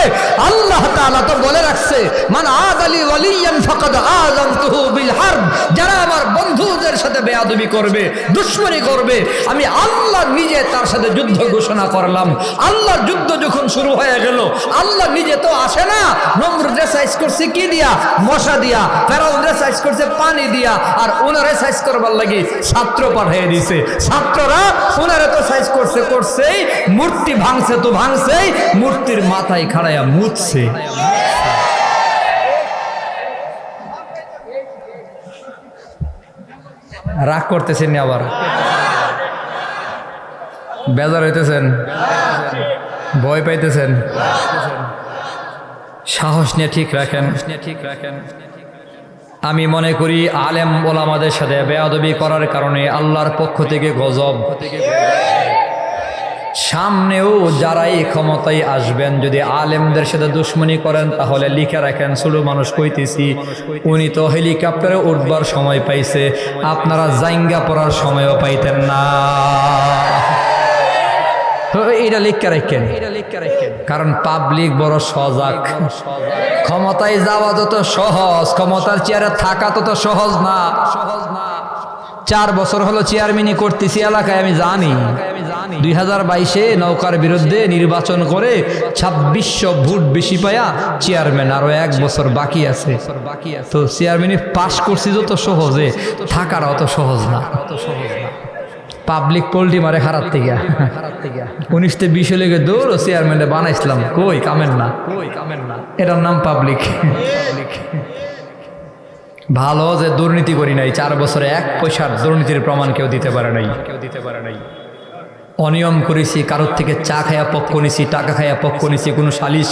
আল্লাহ তাআলা তো বলে রাখছে মান আদালি ওয়ালিয়ান ফাকাদ আযানতুহু বিল হারব যারা আমার বন্ধুদের সাথে বেয়াদবি করবে দুশমনি করবে আমি আল্লাহ নিজে তার সাথে যুদ্ধ ঘোষণা করলাম আল্লাহর যুদ্ধ যখন শুরু হয়ে গেল আল্লাহ নিজে তো আসে না নমরুদ সাইজ করছে কি দিয়া মশা দিয়া ফেরাউন সাইজ করছে পানি দিয়া আর ওনারে সাইজ করবার লাগি ছাত্র পাঠিয়ে দিয়েছে ছাত্ররা ওনারে তো সাইজ করছেই মূর্তি ভাঙছে তো ভাঙছেই মূর্তির মাথায় খাড়াইয়া মুছছে রাগ করতেছেন আবার বেজার হইতেছেন ভয় পাইতেছেন সাহস নিয়ে ঠিক রাখেন আমি মনে করি আলেম ওলামাদের সাথে বেয়াদবি করার কারণে আল্লাহর পক্ষ থেকে গজব সামনেও যারাই ক্ষমতায় আসবেন যদি আলেমদের সাথে দুশ্মনী করেন তাহলে লিখে রাখেন ছোট মানুষ কইতেছি উনি তো হেলিকপ্টারে উঠবার সময় পাইছে আপনারা জাইঙ্গা পড়ার সময়ও পাইতেন না এটা লিখে রাখেন কারণ পাবলিক বড় সজাগ ক্ষমতায় যাওয়া যত সহজ ক্ষমতার চেয়ারে থাকা তত সহজ না 4 বছর হলো চেয়ারম্যানই করতেছি এলাকায় আমি জানি 2022-এ নৌকার বিরুদ্ধে নির্বাচন করে 2600 ভোট বেশি পায়া চেয়ারম্যান আরো 1 বছর বাকি আছে তো চেয়ারম্যানই পাশ করছি যত সহজে থাকার অত সহজ না পাবলিক পোল্ট্রি মারে খারাপ থেকে 19-20 লেগে দৌড় চেয়ারম্যানে বানাইছিলাম কই কামেন না এটার নাম পাবলিক ভালো যে দুর্নীতি করি নাই 4 বছরে 1 পয়সার দুর্নীতির প্রমাণ কেউ দিতে পারে নাই অনিয়ম করেছি কারোর থেকে চা খায়া পক্ষ নিছি টাকা খায়া পক্ষ নিছি কোনো সালিশ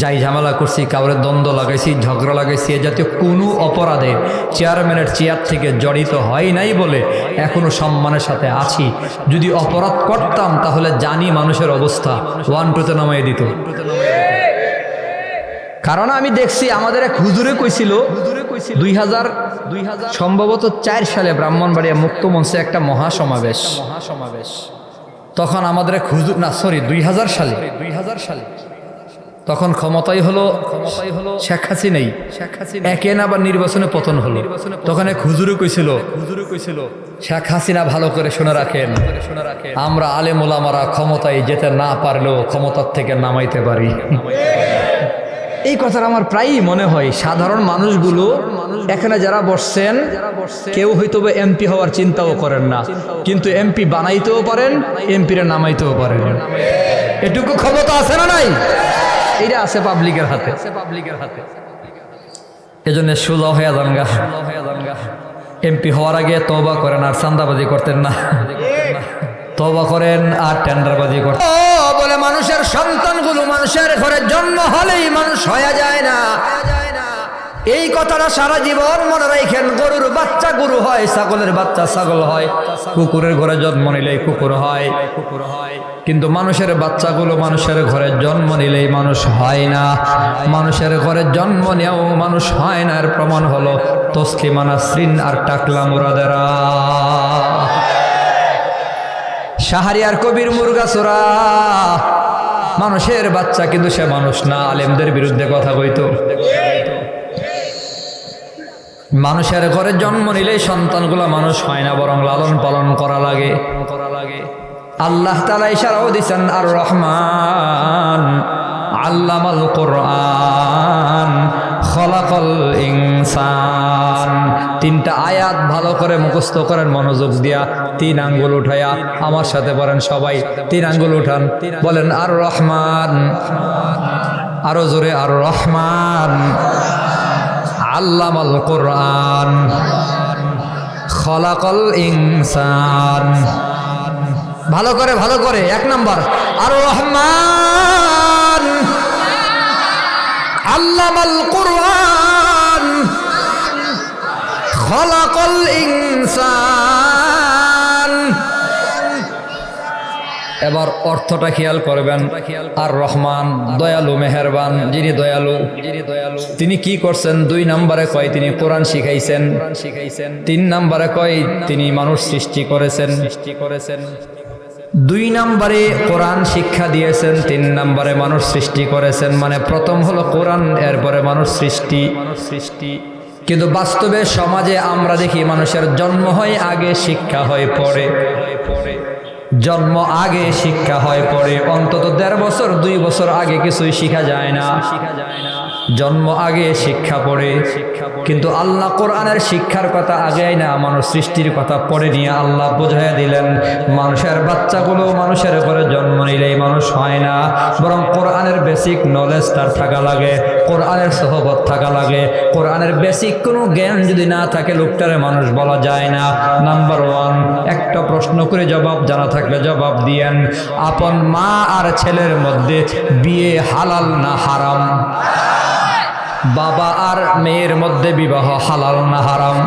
যাই ঝামেলা করছি কাউরে দ্বন্দ্ব লাগাইছি ঝগড়া লাগাইছি এ জাতীয় কোনো অপরাধে চেয়ারম্যানের চেয়ার থেকে জড়িত হয় নাই বলে এখনো সম্মানের সাথে আছি যদি অপরাধ করতাম তাহলে জানি মানুষের অবস্থা 1-2-তে নামাই দিত কারণ আমি দেখছি আমাদের এক হুজুরে কইছিল 2000 সম্ভবত 4 সালে ব্রাহ্মণবাড়িয়া মুক্ত মঞ্চে একটা মহাসমাবেশ তখন আমাদের এক হুজুর না সরি 2000 সালে তখন ক্ষমতাই হলো শেখ হাসিনাই একে না আবার নির্বাচনে পতন হলো তখন এক হুজুরে কইছিল শেখ হাসিনা ভালো করে শুনে রাখেন আমরা আলেম ওলামারা ক্ষমতায় যেতে না পারলেও ক্ষমতার থেকে নামাইতে পারি এই কথাটা আমার প্রায়ই মনে হয় সাধারণ মানুষগুলো এখানে যারা বসছেন কেউ হয়তো এমপি হওয়ার চিন্তাও করেন না, কিন্তু এমপি বানাইতেও পারেন, এমপিরে নামাইতেও পারেন। এটুকু ক্ষমতা আছে না নাই? এটা আছে পাবলিকের হাতে। এজন্য সোজা হয়ে যান গা। এমপি হওয়ার আগে তওবা করেন আর চাঁদাবাজি করতেন না, তওবা করেন আর টেন্ডারবাজি করতেন। বলে মানুষের সন্তানগুলো মানুষের ঘরে জন্ম হলেই মানুষ হয়ে যায় না, এই কথাটা সারা জীবন মনে রাখেন। গরুর বাচ্চা গরু হয়, ছাগলের বাচ্চা ছাগল হয়, কুকুরের ঘরে জন্ম নিলেই কুকুর হয়, কিন্তু মানুষের বাচ্চাগুলো মানুষের ঘরে জন্ম নিলেই মানুষ হয় না। মানুষের ঘরে জন্ম নেও মানুষ হয় না, এর প্রমাণ হলো তসলিমা নাসরিন আর টাকলা মুরাদেরা। শাহরিয়ার কবির মুরগাছড়া মানুষের বাচ্চা, কিন্তু সে মানুষ না, আলেমদের বিরুদ্ধে কথা কইতো। মানুষের ঘরে জন্ম নিলেই সন্তানগুলো মানুষ হয় না, বরং লালন পালন করা লাগে। আল্লাহ তাআলা ইশারাও দিয়েছেন, আর রহমান আল্লামাল কোরআন খলাকাল ইনসান। তিনটা আয়াত ভালো করে মুখস্থ করেন মনোযোগ দিয়া, 3 আঙ্গুল উঠায়া আমার সাথে বলেন সবাই, 3 আঙ্গুল উঠান, বলেন আর রহমান, আরো জোরে আর রহমান আল্লামাল কোরআন খলাকাল ইনসান। ভালো করে 1 নাম্বার আর রহমান আল্লামাল কোরআন খলাকাল ইনসান। এবার অর্থটা খেয়াল করবেন। আর রহমান দয়ালু, মেহেরবান, যিনি দয়ালু। তিনি কি করছেন? 2 নম্বরে কয় তিনি কোরআন শিখাইছেন, 3 নম্বরে কয় তিনি মানুষ সৃষ্টি করেছেন। 2 নম্বরে কোরআন শিক্ষা দিয়েছেন, 3 নম্বরে মানুষ সৃষ্টি করেছেন। মানে প্রথম হলো কোরআন, এরপরে মানুষ সৃষ্টি। কিন্তু বাস্তবে সমাজে আমরা দেখি মানুষের জন্ম হয় আগে, শিক্ষা হয় পরে। জন্ম আগে, শিক্ষা হয় পরে। অন্তত 1.5 বছর 2 বছর আগে কিছুই শিখা যায় না, জন্ম আগে শিক্ষা পড়ে। কিন্তু আল্লাহ কোরআনের শিক্ষার কথা আগে না, মানুষ সৃষ্টির কথা পড়ে নিয়ে আল্লাহ বোঝাইয়া দিলেন, মানুষের বাচ্চাগুলো মানুষের ঘরে জন্ম নিলেই মানুষ হয় না, বরং কোরআনের বেসিক নলেজ তার থাকা লাগে, কোরআনের সহবত থাকা লাগে। কোরআনের বেসিক কোনো জ্ঞান যদি না থাকে লোকটারে মানুষ বলা যায় না। নাম্বার 1, একটা প্রশ্ন করে জবাব জানা থাকলে জবাব দিয়েন, আপন মা আর ছেলের মধ্যে বিয়ে হালাল না হারাম? বাবা আর মেয়ের মধ্যে বিবাহ হালাল না হারাম?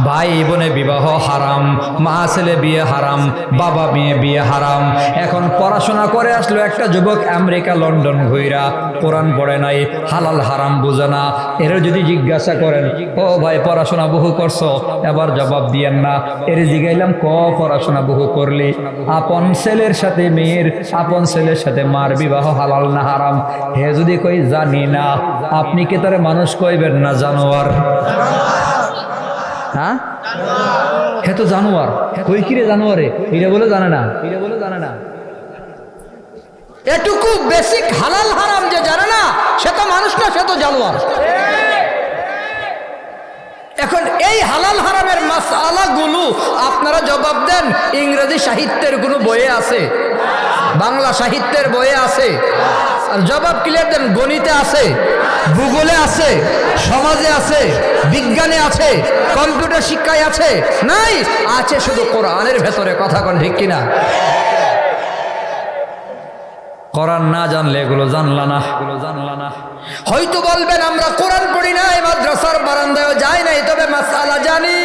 ভাই বোনে বিবাহ হারাম, মা ছেলে বিয়ে হারাম, বাবা মেয়ে বিয়ে হারাম। এখন পড়াশোনা করে আসলো একটা যুবক আমেরিকা লন্ডন ঘুইরা, কোরআন পড়ে নাই, হালাল হারাম বুঝে না। এর যদি জিজ্ঞাসা করেন, ও ভাই পড়াশোনা বহু করছো, এবার জবাব দিয়েন না। এর জিগাইলাম, পড়াশোনা বহু করলি? আপন ছেলের সাথে মেয়ের, আপন ছেলের সাথে মার বিবাহ হালাল না হারাম? হে যদি কই জানি না, আপনি কি তারে মানুষ কইবেন না জানোয়ার? হ্যাঁ, হে তো জানোয়ার। কই কিরে জানোয়ারে? এটা বলে জানে না। এটুকু বেসিক হালাল হারাম যে জানে না, সে তো মানুষ না, সে তো জানোয়ার। এখন এই হালাল হারামের মাসআলাগুলো আপনারা জবাব দেন ইংরেজি সাহিত্যের কোনো বইয়ে আছে, বাংলা সাহিত্যের বইয়ে আছে? আর জবাব ক্লিয়ার দেন, গণিতে আছে, ভূগোলে আছে, সমাজে আছে, বিজ্ঞানে আছে, কম্পিউটার শিক্ষায় আছে? নাই, আছে শুধু কোরআনের ভেতরে। কথা কোন ঠিক কিনা? কোরআন না জানলে এগুলো জানলা না। হয়তো বলবেন আমরা কোরআন পড়ি নাই, মাদ্রাসার বারান্দায় যাই নাই, তবে মাসআলা জানি।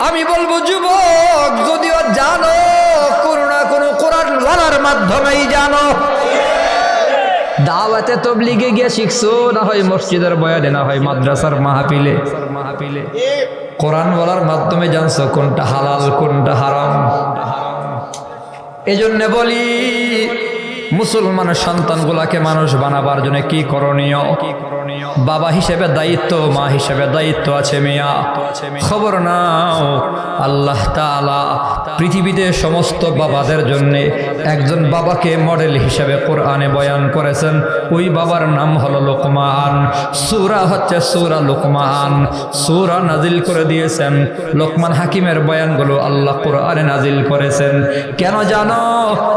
আমি বলবো যুবক, যদিও জানো, কোনো না কোনো কোরআন ওয়ালার মাধ্যমেই জানো। দাওয়াতে তবলিগে গিয়ে শিখছো, না হয় মসজিদের বয়ানে, না হয় মাদ্রাসার মাহফিলে। কোরআন ওয়ালার মাধ্যমে জানছো কোনটা হালাল কোনটা হারাম। এজন্য বলি মুসলমানের সন্তানগুলাকে মানুষ বানাবার জন্য কি করণীয়? বাবা হিসেবে দায়িত্ব, মা হিসেবে দায়িত্ব আছে মিয়া। খবর নাও, আল্লাহ তাআলা পৃথিবীতে সমস্ত বাবাদের জন্য একজন বাবাকে মডেল হিসেবে কোরআনে বয়ান করেছেন। ওই বাবার নাম হলো লোকমান। সূরা হচ্ছে সূরা লোকমান। সূরা নাজিল করে দিয়েছেন। লোকমান হাকিমের বয়ানগুলো আল্লাহ কোরআনে নাজিল করেছেন। কেন জানো?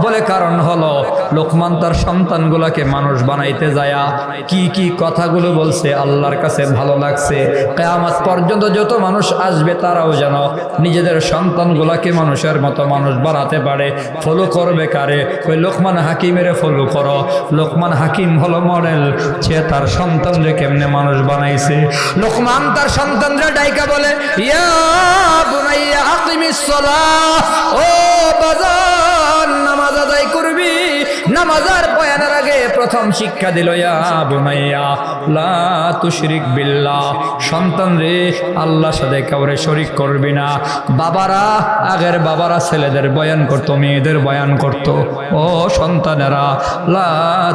বলে কারণ হলো লোকমান তার সন্তানগুলোকে মানুষ বানাইতে যায়া কি কি কথাগুলো বলছে আল্লাহর কাছে ভালো লাগছে। কিয়ামত পর্যন্ত যত মানুষ আসবে তারাও যেন নিজেদের সন্তানগুলোকে মানুষের মতো মানুষ বানাতে পারে। ফলো করবে কারে? ওই লোকমান হাকিমের ফলো করো। লোকমান হাকিম হলো মডেল। সে তার সন্তানদের কেমনে মানুষ বানাইছে। লোকমান তার সন্তানদের ডাইকা বলে, ইয়া বুনাইয়া আকিমিস সালাহ, ও বাজান নামাজ আদায় করবি। নামাজের বয়ানের আগে প্রথম শিক্ষা দিল, ইয়া বুনাইয়া লা তুশরিক বিল্লাহ, সন্তান রে আল্লাহর সাথে কাউরে শরীক করবি না। বাবারা, আগের বাবারা ছেলেদের বয়ান করতো, মেয়েদের বয়ান করতো, ও সন্তানেরা লা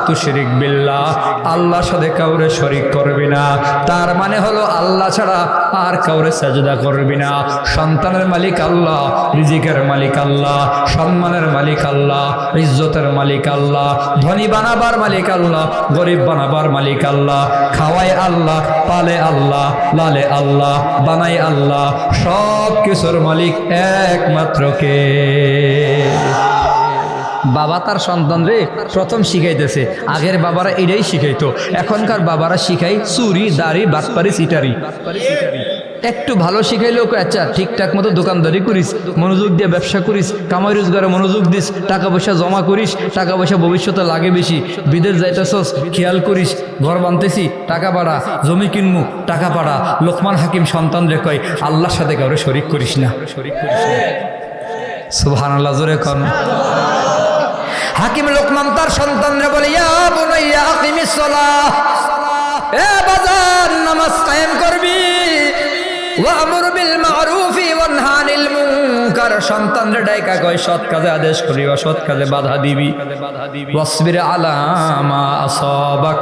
তুশরিক বিল্লাহ, আল্লাহর সাথে কাউরে শরীক করবি না। তার মানে হলো আল্লাহ ছাড়া আর কাউরে সাজদা করবি না। সন্তানের মালিক আল্লাহ, রিজিকের মালিক আল্লাহ, সম্মানের মালিক আল্লাহ, ইজ্জতের মালিক আল্লাহ, ধনী বানাবার মালিক আল্লাহ, গরিব বানাবার মালিক আল্লাহ, খাওয়ায় আল্লাহ, পালে আল্লাহ, লালে আল্লাহ, বানাই আল্লাহ, সব কিছুর মালিক একমাত্র কে? বাবা তার সন্তান রে প্রথম শিখাইতেছে। আগের বাবারা এটাই শিখাইতো, এখনকার বাবারা শিখাই চুরি, দাড়ি, বাটপারি, সিটারি। একটু ভালো শিখাইলেও আচ্ছা ঠিকঠাক মতো দোকানদারি করিস, মনোযোগ দিয়ে ব্যবসা করিস, কামাই রোজগারে মনোযোগ দিস, টাকা পয়সা জমা করিস, টাকা পয়সা ভবিষ্যতে লাগে বেশি, বিদেশ যাইতেছস খেয়াল করিস, ঘর বানতেছি টাকা পাড়া, জমি কিনমু টাকা পাড়া। লোকমান হাকিম সন্তান রে কয় আল্লাহর সাথে কাউরে শরীক করিস না। সুবহানাল্লাহ, জোরে কোন। হাকিম লোকমান তার সন্তানরে বলে, ইয়া বুনাইয়া আকিমিস সালাহ, এ বাজার নামাজ কায়েম করবি, ওয়ামুর বিল মারুফি ওয়ানহা আনিল মুনকার। সন্তানরে ডাইকা কয় সৎ কাজে আদেশ করিবা, অসৎ কাজে বাধা দিবি। ওয়াসবির আলা মা আসাবাক,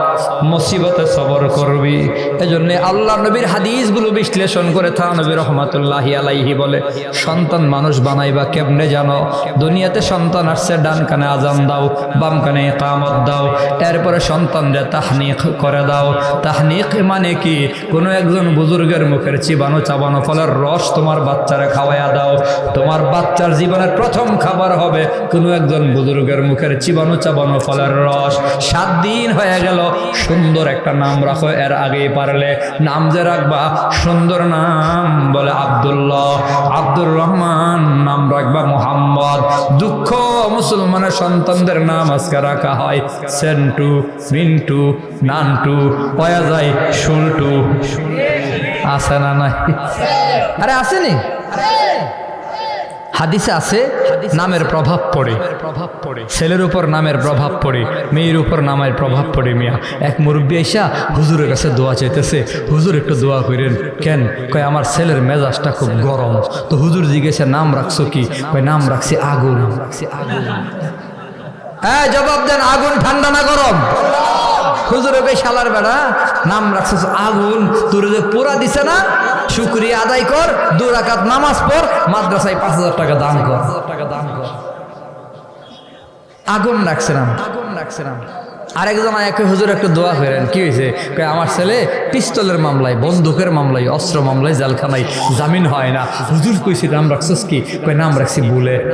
মুসিবতে সবর করবি। এজন্য আল্লাহ নবীর হাদিসগুলো বিশ্লেষণ করে থানবী রহমাতুল্লাহি আলাইহি বলে, সন্তান মানুষ বানাইবা কেমনে জানো? দুনিয়াতে সন্তান আসছে, ডান কানে আজান দাও, বাম কানে ইকামত দাও, এরপরে সন্তানরে তাহনিক করে দাও। তাহনিক মানে কি? কোনো একজন বুজুর্গের মুখের চিবানো চাবানো ফলের রস তোমার বাচ্চারে খাওয়াইয়া দাও। তোমার বাচ্চার জীবনের প্রথম খাবার হবে কোনো একজন বুজুর্গের মুখের চিবানো চাবানো ফলের রস। 7 দিন হয়ে গেল, সুন্দর একটা নাম রাখো। এর আগেই পারলে নাম যে রাখবা সুন্দর নাম, বলে আব্দুল্লাহ, আব্দুর রহমান, নাম রাখবা মুহাম্মদ। দুঃখ মুসলমানের সন্তানদের নাম আজকে রাখা হয় সেন্টু, মিন্টু, নান্টু, পয়া যায় শুল্টু। আছে না নাই? আরে আসেনি? হাদিসে আছে নামের প্রভাব পড়ে, ছেলের উপর নামের প্রভাব পড়ে, মেয়ের উপর নামের প্রভাব পড়ে। মিয়া এক মুরব্বী আইসা হুজুরের কাছে দোয়া চাইতেছে, হুজুর একটু দোয়া করেন। কেন? কয় আমার ছেলের মেজাজটা খুব গরম। তো হুজুর জিজ্ঞেসে নাম রাখছো কি? কয় নাম রাখছি আগুন। হ্যাঁ, জবাব দেন, আগুন ঠান্ডা না গরম? হুজুর ওকে শালার বেড়া নাম রাখছে আগুন, তোর যে পোড়া দিছে না, শুকরিয়া আদায় কর, 2 রাকাত নামাজ পড়, মাদ্রাসায় 5000 টাকা দান কর। আগুন রাখছে নাম, আগুন রাখছে নাম। আরেকজন একে হুজুর একটু দোয়া করেন। কি হয়েছে? আমার ছেলে পিস্তলের মামলায়, বন্দুকের মামলায়, অস্ত্র মামলায়, জেলখানায়, জামিন হয় না। হুজুর কইছে নাম রাখছিস কি? নাম রাখছি বুলেট।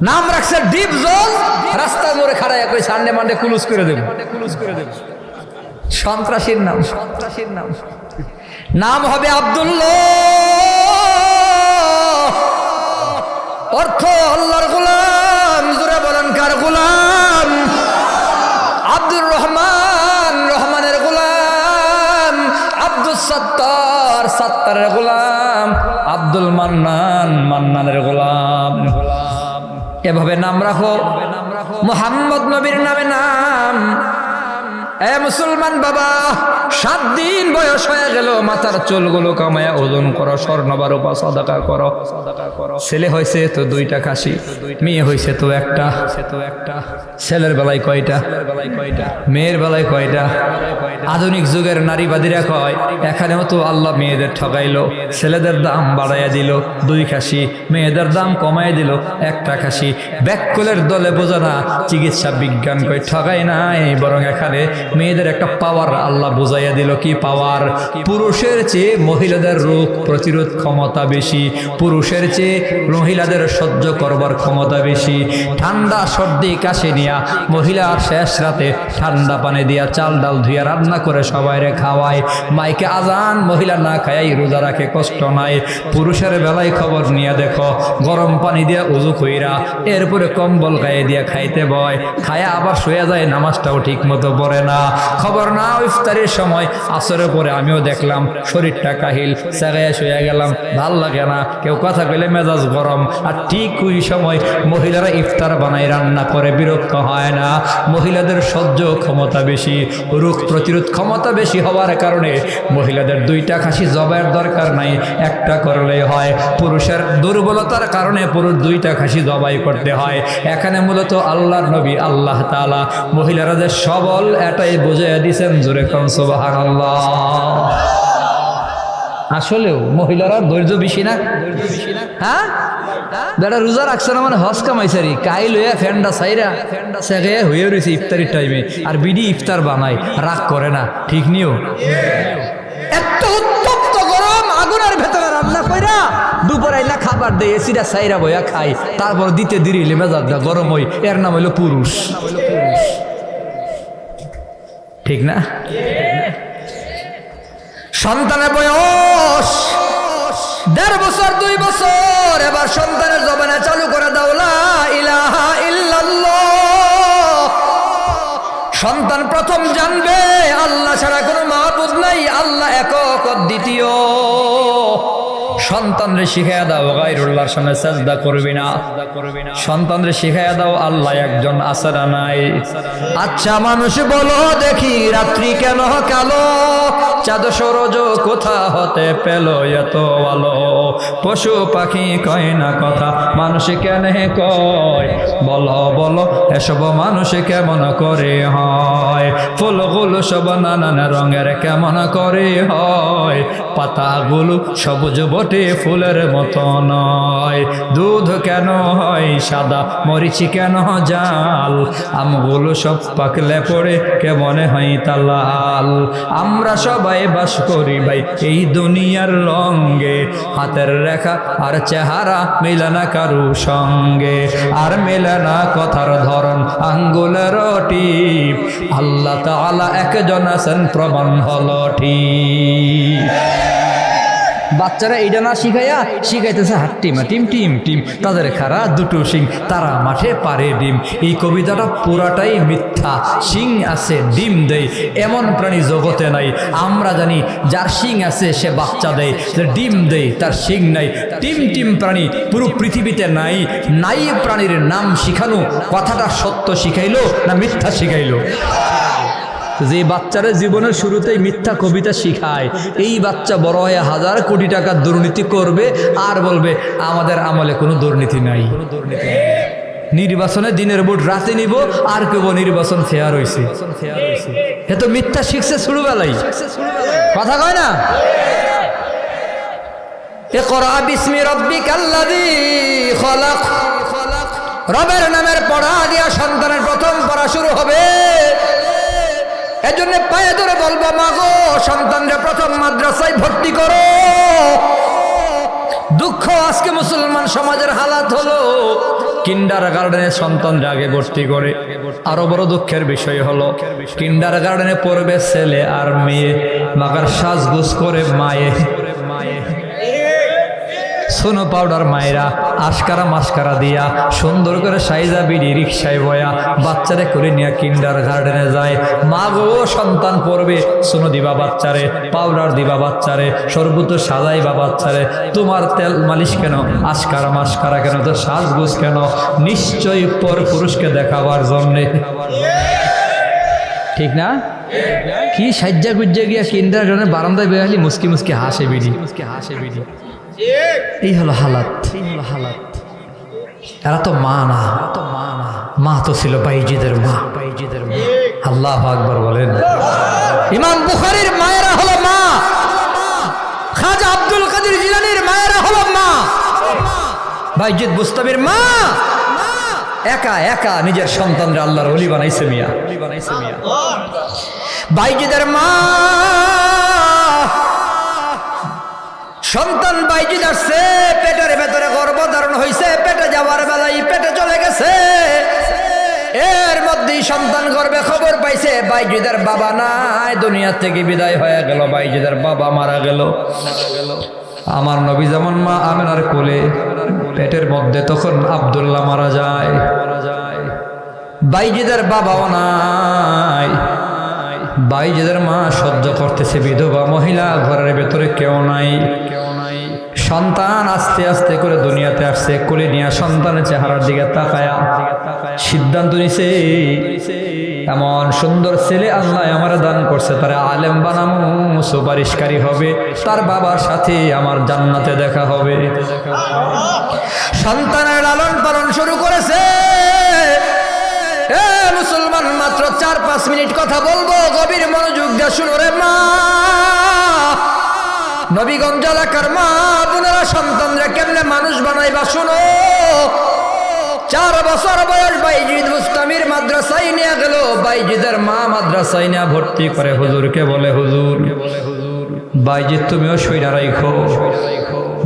নাম রাখছে ডিপ জোন, রাস্তার মোড়ে খাড়াইয়া কই সানডে মানডে কুলুস করে দেব। সন্ত্রাসীর নাম, সন্ত্রাসীর নাম। নাম হবে আব্দুল্লাহ, অর্থ আল্লাহর গোলাম। জোরে বলেন কার গোলাম? আব্দুর রহমান, রহমানের গোলাম। আব্দুস সত্তার, সত্তারের গোলাম। আব্দুল মান্নান, মান্নানের গোলাম। এভাবে নাম রাখো। মুহাম্মদ নবীর নামে নাম। এ মুসলমান বাবা, 7 দিন বয়স হয়ে গেল, মাথার চুলগুলো কামায়া ওজন করো, স্বর্ণ বা রূপা সাদাকা করো। ছেলে হয়েছে তো 2টা খাসি, মেয়ে হয়েছে তো একটা। ছেলের বেলায় কয়টা, মেয়ের বেলায় কয়টা? আধুনিক যুগের নারীবাদীরা কয় এখানেও তো আল্লাহ মেয়েদের ঠকাইলো, ছেলেদের দাম বাড়াইয়া দিল 2 খাসি, মেয়েদের দাম কমাই দিল 1টা খাসি। ব্যাককুলের দলে বোঝা না, চিকিৎসা বিজ্ঞান কই ঠকাই নাই, বরং এখানে মেয়েদের একটা পাওয়ার আল্লাহ বুঝাইয়া দিল। কি পাওয়ার? পুরুষের চেয়ে মহিলাদের রোগ প্রতিরোধ ক্ষমতা বেশি, পুরুষের চেয়ে মহিলাদের সহ্য করবার ক্ষমতা বেশি। ঠান্ডা সর্দি কাশি নিয়া মহিলা শেষ রাতে ঠান্ডা পানি দিয়া চাল ডাল ধুইয়া রান্না করে সবাইরে খাওয়ায়, মাইকে আজান মহিলা না খায়াই রোজা রাখে, কষ্ট নাই। পুরুষের বেলায় খবর নিয়ে দেখো, গরম পানি দিয়া উজু কইরা এরপরে কম্বল গায়ে দিয়া খাইতে বয়, খায়া আবার শুয়ে যায়, নামাজটাও ঠিক মতো পড়ে না। খবর না ইফতারের সময় আসরের পরে আমিও দেখলাম শরীরটা কাহিল, জায়গায় শুয়ে গেলাম, ভাল লাগে না, কেউ কথা কইলে মেজাজ গরম। আর ঠিক ওই সময় মহিলারা ইফতার বানায় রান্না করে, বিরক্ত হয় না। মহিলাদের সহ্য ক্ষমতা বেশি, রোগ প্রতিরোধ ক্ষমতা বেশি হওয়ার কারণে মহিলাদের 2টা খাসি জবাইয়ের দরকার নাই, 1টা করলেই হয়। পুরুষের দুর্বলতার কারণে পুরুষ 2টা খাসি জবাই করতে হয়। এখানে মূলত আল্লাহর নবী আল্লাহ তাআলা মহিলারা যে সবল এটাই বুঝিয়ে দিয়েছেন। জোরে কোন সুবহানাল্লাহ। আসলেও মহিলারা ধৈর্য বেশি না? হ্যাঁ, বেটা রোজা রাখছে না মানে হজ কামাইছারি, কাইল হইয়া ফ্যান্ডা সাইরা সেগে হয়ে রয়েছে ইফতারির টাইমে, আর বিডি ইফতার বানায়, রাগ করে না, ঠিক নিও। এত উত্তপ্ত গরম আগুনের ভেতরে রান্না কইরা দুপুরে না খাবার দেয়, এসিটা সাইরা বইয়া খাই, তারপর দিতে দেরি হইলে মেজাজটা গরম হই, এর নাম হইল পুরুষ। ঠিক না? সন্তানের বয়স 1.5 বছর 2 বছর, এবার সন্তানের জবানে চালু করে দাও লা ইলাহা ইল্লাল্লাহ। সন্তান প্রথম জানবে আল্লাহ ছাড়া কোনো মাবুদ নাই, আল্লাহ একক দ্বিতীয়। সন্তানরে শিখাইয়া দাও গায়রুল্লাহর সামনে সাজদা করবি না। সন্তানরে শিখাইয়া দাও আল্লাহ একজন আছে না নাই। আচ্ছা মানুষ বলো দেখি, রাত্রি কেন কালো, চাঁদ সূরজ কোথা হতে পেল এত আলো, পশু পাখি কয় না কথা, মানুষ কেন কয়, বলো বলো এসব মানুষ কেমন করে হয়, ফুলগুলো সব নানান রঙের কেমন করে হয়, পাতাগুলো সবুজ বটে ফুলের মতো নয়, দুধ কেন হয় সাদা, মরিচি কেন জাল, আমগুলো সব পাকলে পড়ে কেমন হয় তালাল। আমরা সবাই বাস করি ভাই এই দুনিয়ার রঙে, হাতের রেখা আর চেহারা মেলে না কারু সঙ্গে, আর মেলে না কথার ধরন আঙ্গুলের টিপ, আল্লাহ তাআলা একজন আছেন প্রমাণ হলো ঠিক। বাচ্চারা এইটা না শিখাইতেছে হাত টিমা টিম টিম টিম, তাদের খারা 2টো শিং, তারা মাঠে পারে ডিম। এই কবিতাটা পুরাটাই মিথ্যা। শিং আছে ডিম দেয় এমন প্রাণী জগতে নাই। আমরা জানি যার শিং আছে সে বাচ্চা দেয়, যে ডিম দেয় তার শিং নাই। টিম টিম প্রাণী পুরো পৃথিবীতে নাই। নাই প্রাণীর নাম শিখানো কথাটা সত্য শিখাইলো না মিথ্যা শিখাইলো? যে বাচ্চারা জীবনের শুরুতেই মিথ্যা কবিতা শিখায়, এই বাচ্চা বড় হয়ে 1000 কোটি টাকার দুর্নীতি করবে আর বলবে আমাদের আমলে কোনো দুর্নীতি নাই। নির্বাচনে দিনের ভোট রাতে নিব আর কেব নির্বাচন ফেয়ার হয়েছে। এ তো মিথ্যা শিখছে ছোটবেলায়, কথা কয় না? ইকরা বিসমি রাব্বিকাল্লাযী খলাক, রবের নামের পড়া দিয়া সন্তানের প্রথম পড়া শুরু হবে। এজন্য পায়ে ধরে বলবো মাগো সন্তানরা প্রথম মাদ্রাসায় ভর্তি করো। দুঃখ আজকে মুসলমান সমাজের হালাত হলো কিন্ডার গার্ডেনে সন্তানরা আগে ভর্তি করে। আরো বড় দুঃখের বিষয় হলো কিন্ডার গার্ডেনে পড়বে ছেলে আর মেয়ে, মাগার সাজগোজ করে মায়ে সোনো পাউডার মায়েরা আশকারা মাস্কারা দিয়া সুন্দর করে সাইজা বিড়ি রিক্সায় বয়া বাচ্চারে করে নিয়ে কিন্ডার গার্ডেনে যায়। মা গো সন্তান পড়বে, সোনো দিবা বাচ্চারে, পাউডার দিবা বাচ্চারে, সর্বত সাজাইবা বাচ্চারে। তোমার তেল মালিশ কেন, আশকারা মাস্কারা কেন, তো সাজগোজ কেন? নিশ্চয়ই পর পুরুষকে দেখাবার জন্যে। ঠিক না? কি সাজ্জা গুজ্জা গিয়া কিন্ডারগার্টেনের বারান্দায় বের হলি মুস্কি মুস্কি হাসে বিড়ি। এই হলো হালাত। এরা তো মা না, মা তো ছিল বাইজিদের মা। আল্লাহু আকবার বলেন। ইমাম বুখারীর মায়েরা হলো মা, খাজা আব্দুল কাদের জিলানীর মায়েরা হলো মা, বাইজিদ বুস্তামির মা একা একা নিজের সন্তানরা আল্লাহর ওলি বানাইছে মিয়া। বাইজিদের মা সন্তান বাইজিদ আসছে, পেটের ভেতরে গর্ভধারণ হয়েছে, পেটে যাওয়ার বেলায় পেটে চলে গেছে, এর মধ্যেই সন্তান গর্ভে খবর পাইছে বাইজিদের বাবা নাই, দুনিয়া থেকে বিদায় হয়ে গেল, বাইজিদের বাবা মারা গেল। আমার নবী যেমন মা আমেনার কোলে, পেটের মধ্যে তখন আব্দুল্লাহ মারা যায়, বাইজিদের বাবাও নাই, বাইজিদের মা সহ্য করতেছে, বিধবা মহিলা, ঘরের ভেতরে কেউ নাই। সন্তান আস্তে আস্তে করে দুনিয়াতে আসছে, কোলে নিয়ে সন্তানের চেহারার দিকে তাকায়া সিদ্ধান্ত নিছে, এমন সুন্দর ছেলে আল্লাহ আমার দান করছে, তারা আলেম বানামু, সুপারিশকারী হবে, তার বাবার সাথে আমার জান্নাতে দেখা হবে। সন্তানের লালন পালন শুরু করেছে। মুসলমান, মাত্র 4-5 মিনিট কথা বলবো, গভীর মনোযোগ দিয়ে শুনো রে মা। নবীগঞ্জ এলাকার মা বোনেরা সন্তানরা কেমনে মানুষ বানাইবা শুনো। 4 বছর বয়স বাইজিদ বুস্তামির মাদ্রাসায় নিয়ে গেল, বাইজিদের মা মাদ্রাসায় নিয়ে ভর্তি করে হুজুরকে বলে, হুজুর বাইজিদ তুমিও সইরা রাখো,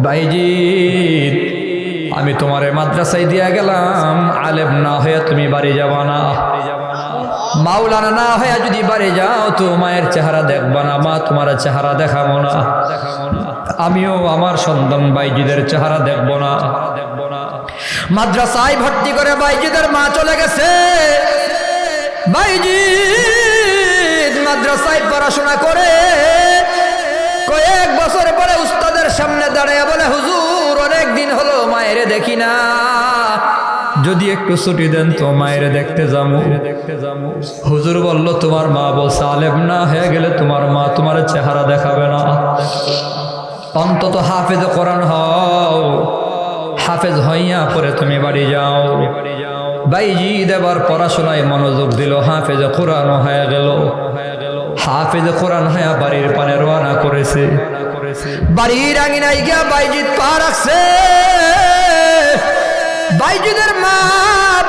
বাইজিদ আমি তোমারে মাদ্রাসায় দিয়া গেলাম, আলেম না হয়ে তুমি বাড়ি যাবা না, মাওলানা না হয়ে যদি বাড়ি যাও তো মায়ের চেহারা দেখবা না, মা তোমার চেহারা দেখাবো না, আমিও আমার সন্তান বাইজিদের চেহারা দেখবো না। মাদ্রাসায় ভর্তি করে বাইজিদের মা চলে গেছে। বাইজিদ মাদ্রাসায় পড়াশোনা করে কয়েক বছর পরে উস্তাদের সামনে দাঁড়িয়ে বলে, হুজুর অনেক দিন হলো মায়ের দেখি না, যদি একটু ছুটি দেন তো মায়ের দেখতে যাবো। হুজুর বলল, তোমার মা বলছে আলেম না হয়ে গেলে তোমার মা তোমার চেহারা দেখাবে না, অন্তত হাফেজ কোরআন হও, হাফেজ হইয়া পরে তুমি বাড়ি যাও। বাইজিদ এবার পড়াশোনায় মনোযোগ দিল, হাফেজ কোরআন হয়ে গেল, হাফেজ কোরআন হয়ে বাড়ির পানে রওনা করেছে। বাড়ির আঙিনায় গিয়া বাইজিদ পা রাখছে। বাইজিদের মা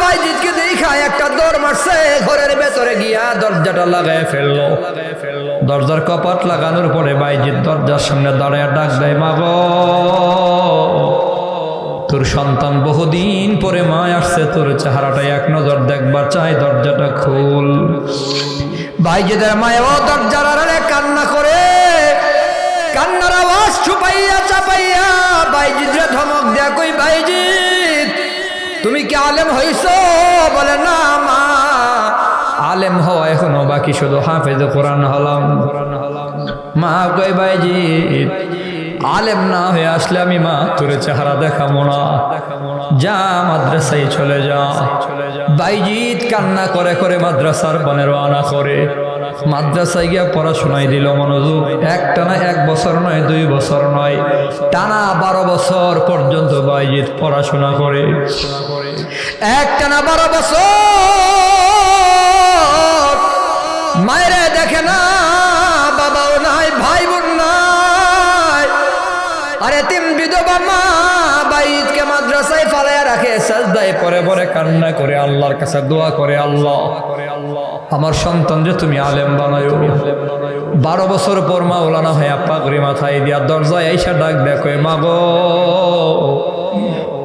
বাইজিদকে দেখা একটা দৌড় মারছে, ঘরের ভেতরে গিয়া দরজাটা লাগায় ফেললো। দরজার কপাট লাগানোর পরে বাইজিদ দরজার সামনে দাঁড়ায় ডাক দেয়, মা গো তোর সন্তান বহুদিন পরে মা আসছে, তোর চেহারাটা এক নজর দেখবার চাই, দরজাটা খুল। বাইজিদের মায়েও দরজার আড়ালে কান্না করে, কান্নার আওয়াজ ছুপাইয়া চাপাইয়া বাইজিদরে ধমক দেয়া, কই বাইজিদ তুমি কি আলেম হইছো? বলে না মা, আলেম হওয়া এখনো বাকি, শুধু হাফেজ কোরআন হলাম। মা কই বাইজিদ আলেম না হয়ে আসলে আমি মা তোর চেহারা দেখাবো না, যা মাদ্রাসায় চলে যা। বাইজিদ কান্না করে করে মাদ্রাসার পানে রওনা করে। মাদ্রাসায় গিয়া পড়াশোনায় দিল মনোযোগ, একটানা 1 বছর নয় 2 বছর নয়, টানা 12 বছর পর্যন্ত বাইজিদ পড়াশোনা করে। একটানা 12 বছর মায়েরে দেখে না, বাবাও নাই, ভাই বোন নাই, আরে তিন বিধবা মা বাইজিদকে মাদ্রাসায় ফালাইয়া রাখে, সাজদায় পরে পরে কান্না করে আল্লাহর কাছে দোয়া করে, আল্লাহ আমার সন্তান যে তুমি আলেম বানায়ো। 12 বছর পর মাওলানা হয়ে পাগড়ি মাথায় দিয়া দরজায় আইসা ডাক দেখো, মা গো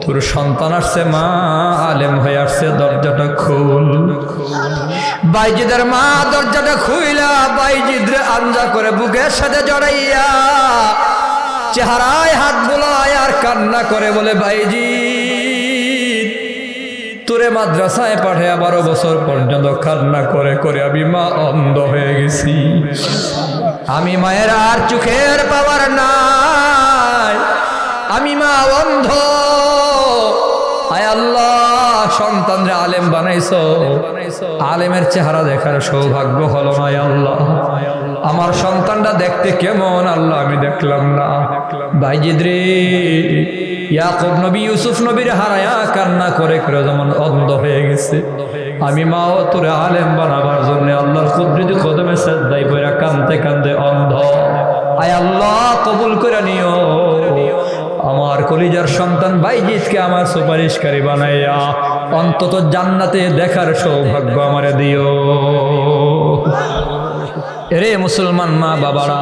তোর সন্তান আসছে, মা আলেম হয়ে আসছে, দরজাটা খুল। বাইজিদের মা দরজাটা খুইলা বাইজিদরে আঞ্জা করে বুকের সাথে জড়াইয়া চেহারায় হাত বোলায় আর কান্না করে বলে, বাইজিদ তোরে মাদ্রাসায় পাঠায় 12 বছর পর্যন্ত কান্না করে করে আমি মা অন্ধ হয়ে গেছি, আমি মায়ের আর চোখের পাওয়ার নাই, আমি মা অন্ধ। আয় আল্লাহ সন্তানরে আলেম বানাইছো, আলেমের চেহারা দেখার সৌভাগ্য হলো না আল্লাহ। আমার সন্তানটা দেখতে কেমন আল্লাহ আমি দেখলাম না। বাইজিদ রে, ইয়াকুব নবী ইউসুফ নবীর হারায়া কান্না করে করে যেমন অন্ধ হয়ে গেছে, আমি মাও তোরে আলেম বানাবার জন্য আল্লাহর কুদরতি কদমে সাজদায় পড়া কাঁদতে কাঁদতে অন্ধ। আয় আল্লাহ কবুল করে নিও, আমার কলিজার সন্তান বাইজিদকে আমার সুপারিশকারী বানাইয়া অন্তত জান্নাতে দেখার সৌভাগ্য আমারে দিও। এরে মুসলমান মা বাবারা,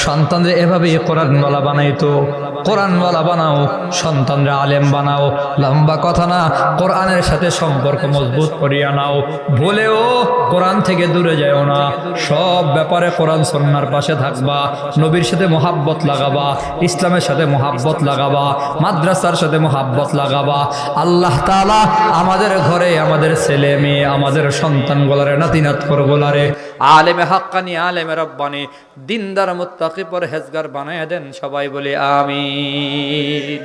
সন্তানদের এভাবেই কোরআনওয়ালা বানাইতো। কোরআনওয়ালা বানাও, সন্তানরা আলেম বানাও। লম্বা কথা না, কোরআনের সাথে সম্পর্ক মজবুত করিয়া নাও। বলেও কোরআন থেকে দূরে যাও না, সব ব্যাপারে কোরআন সুন্নাহর পাশে থাকবা। নবীর সাথে মোহাব্বত লাগাবা, ইসলামের সাথে মোহাব্বত লাগাবা, মাদ্রাসার সাথে মোহাব্বত লাগাবা। আল্লাহ তাআলা আমাদের ঘরে আমাদের ছেলে মেয়ে আমাদের সন্তান গোলারে নাতি নাত গোলারে আলেমে হাক্কানি আলেমে রব্বানি দিনদার মুত্তাকি পরহেজগার বানায় দেন। সবাই বলে আমিন।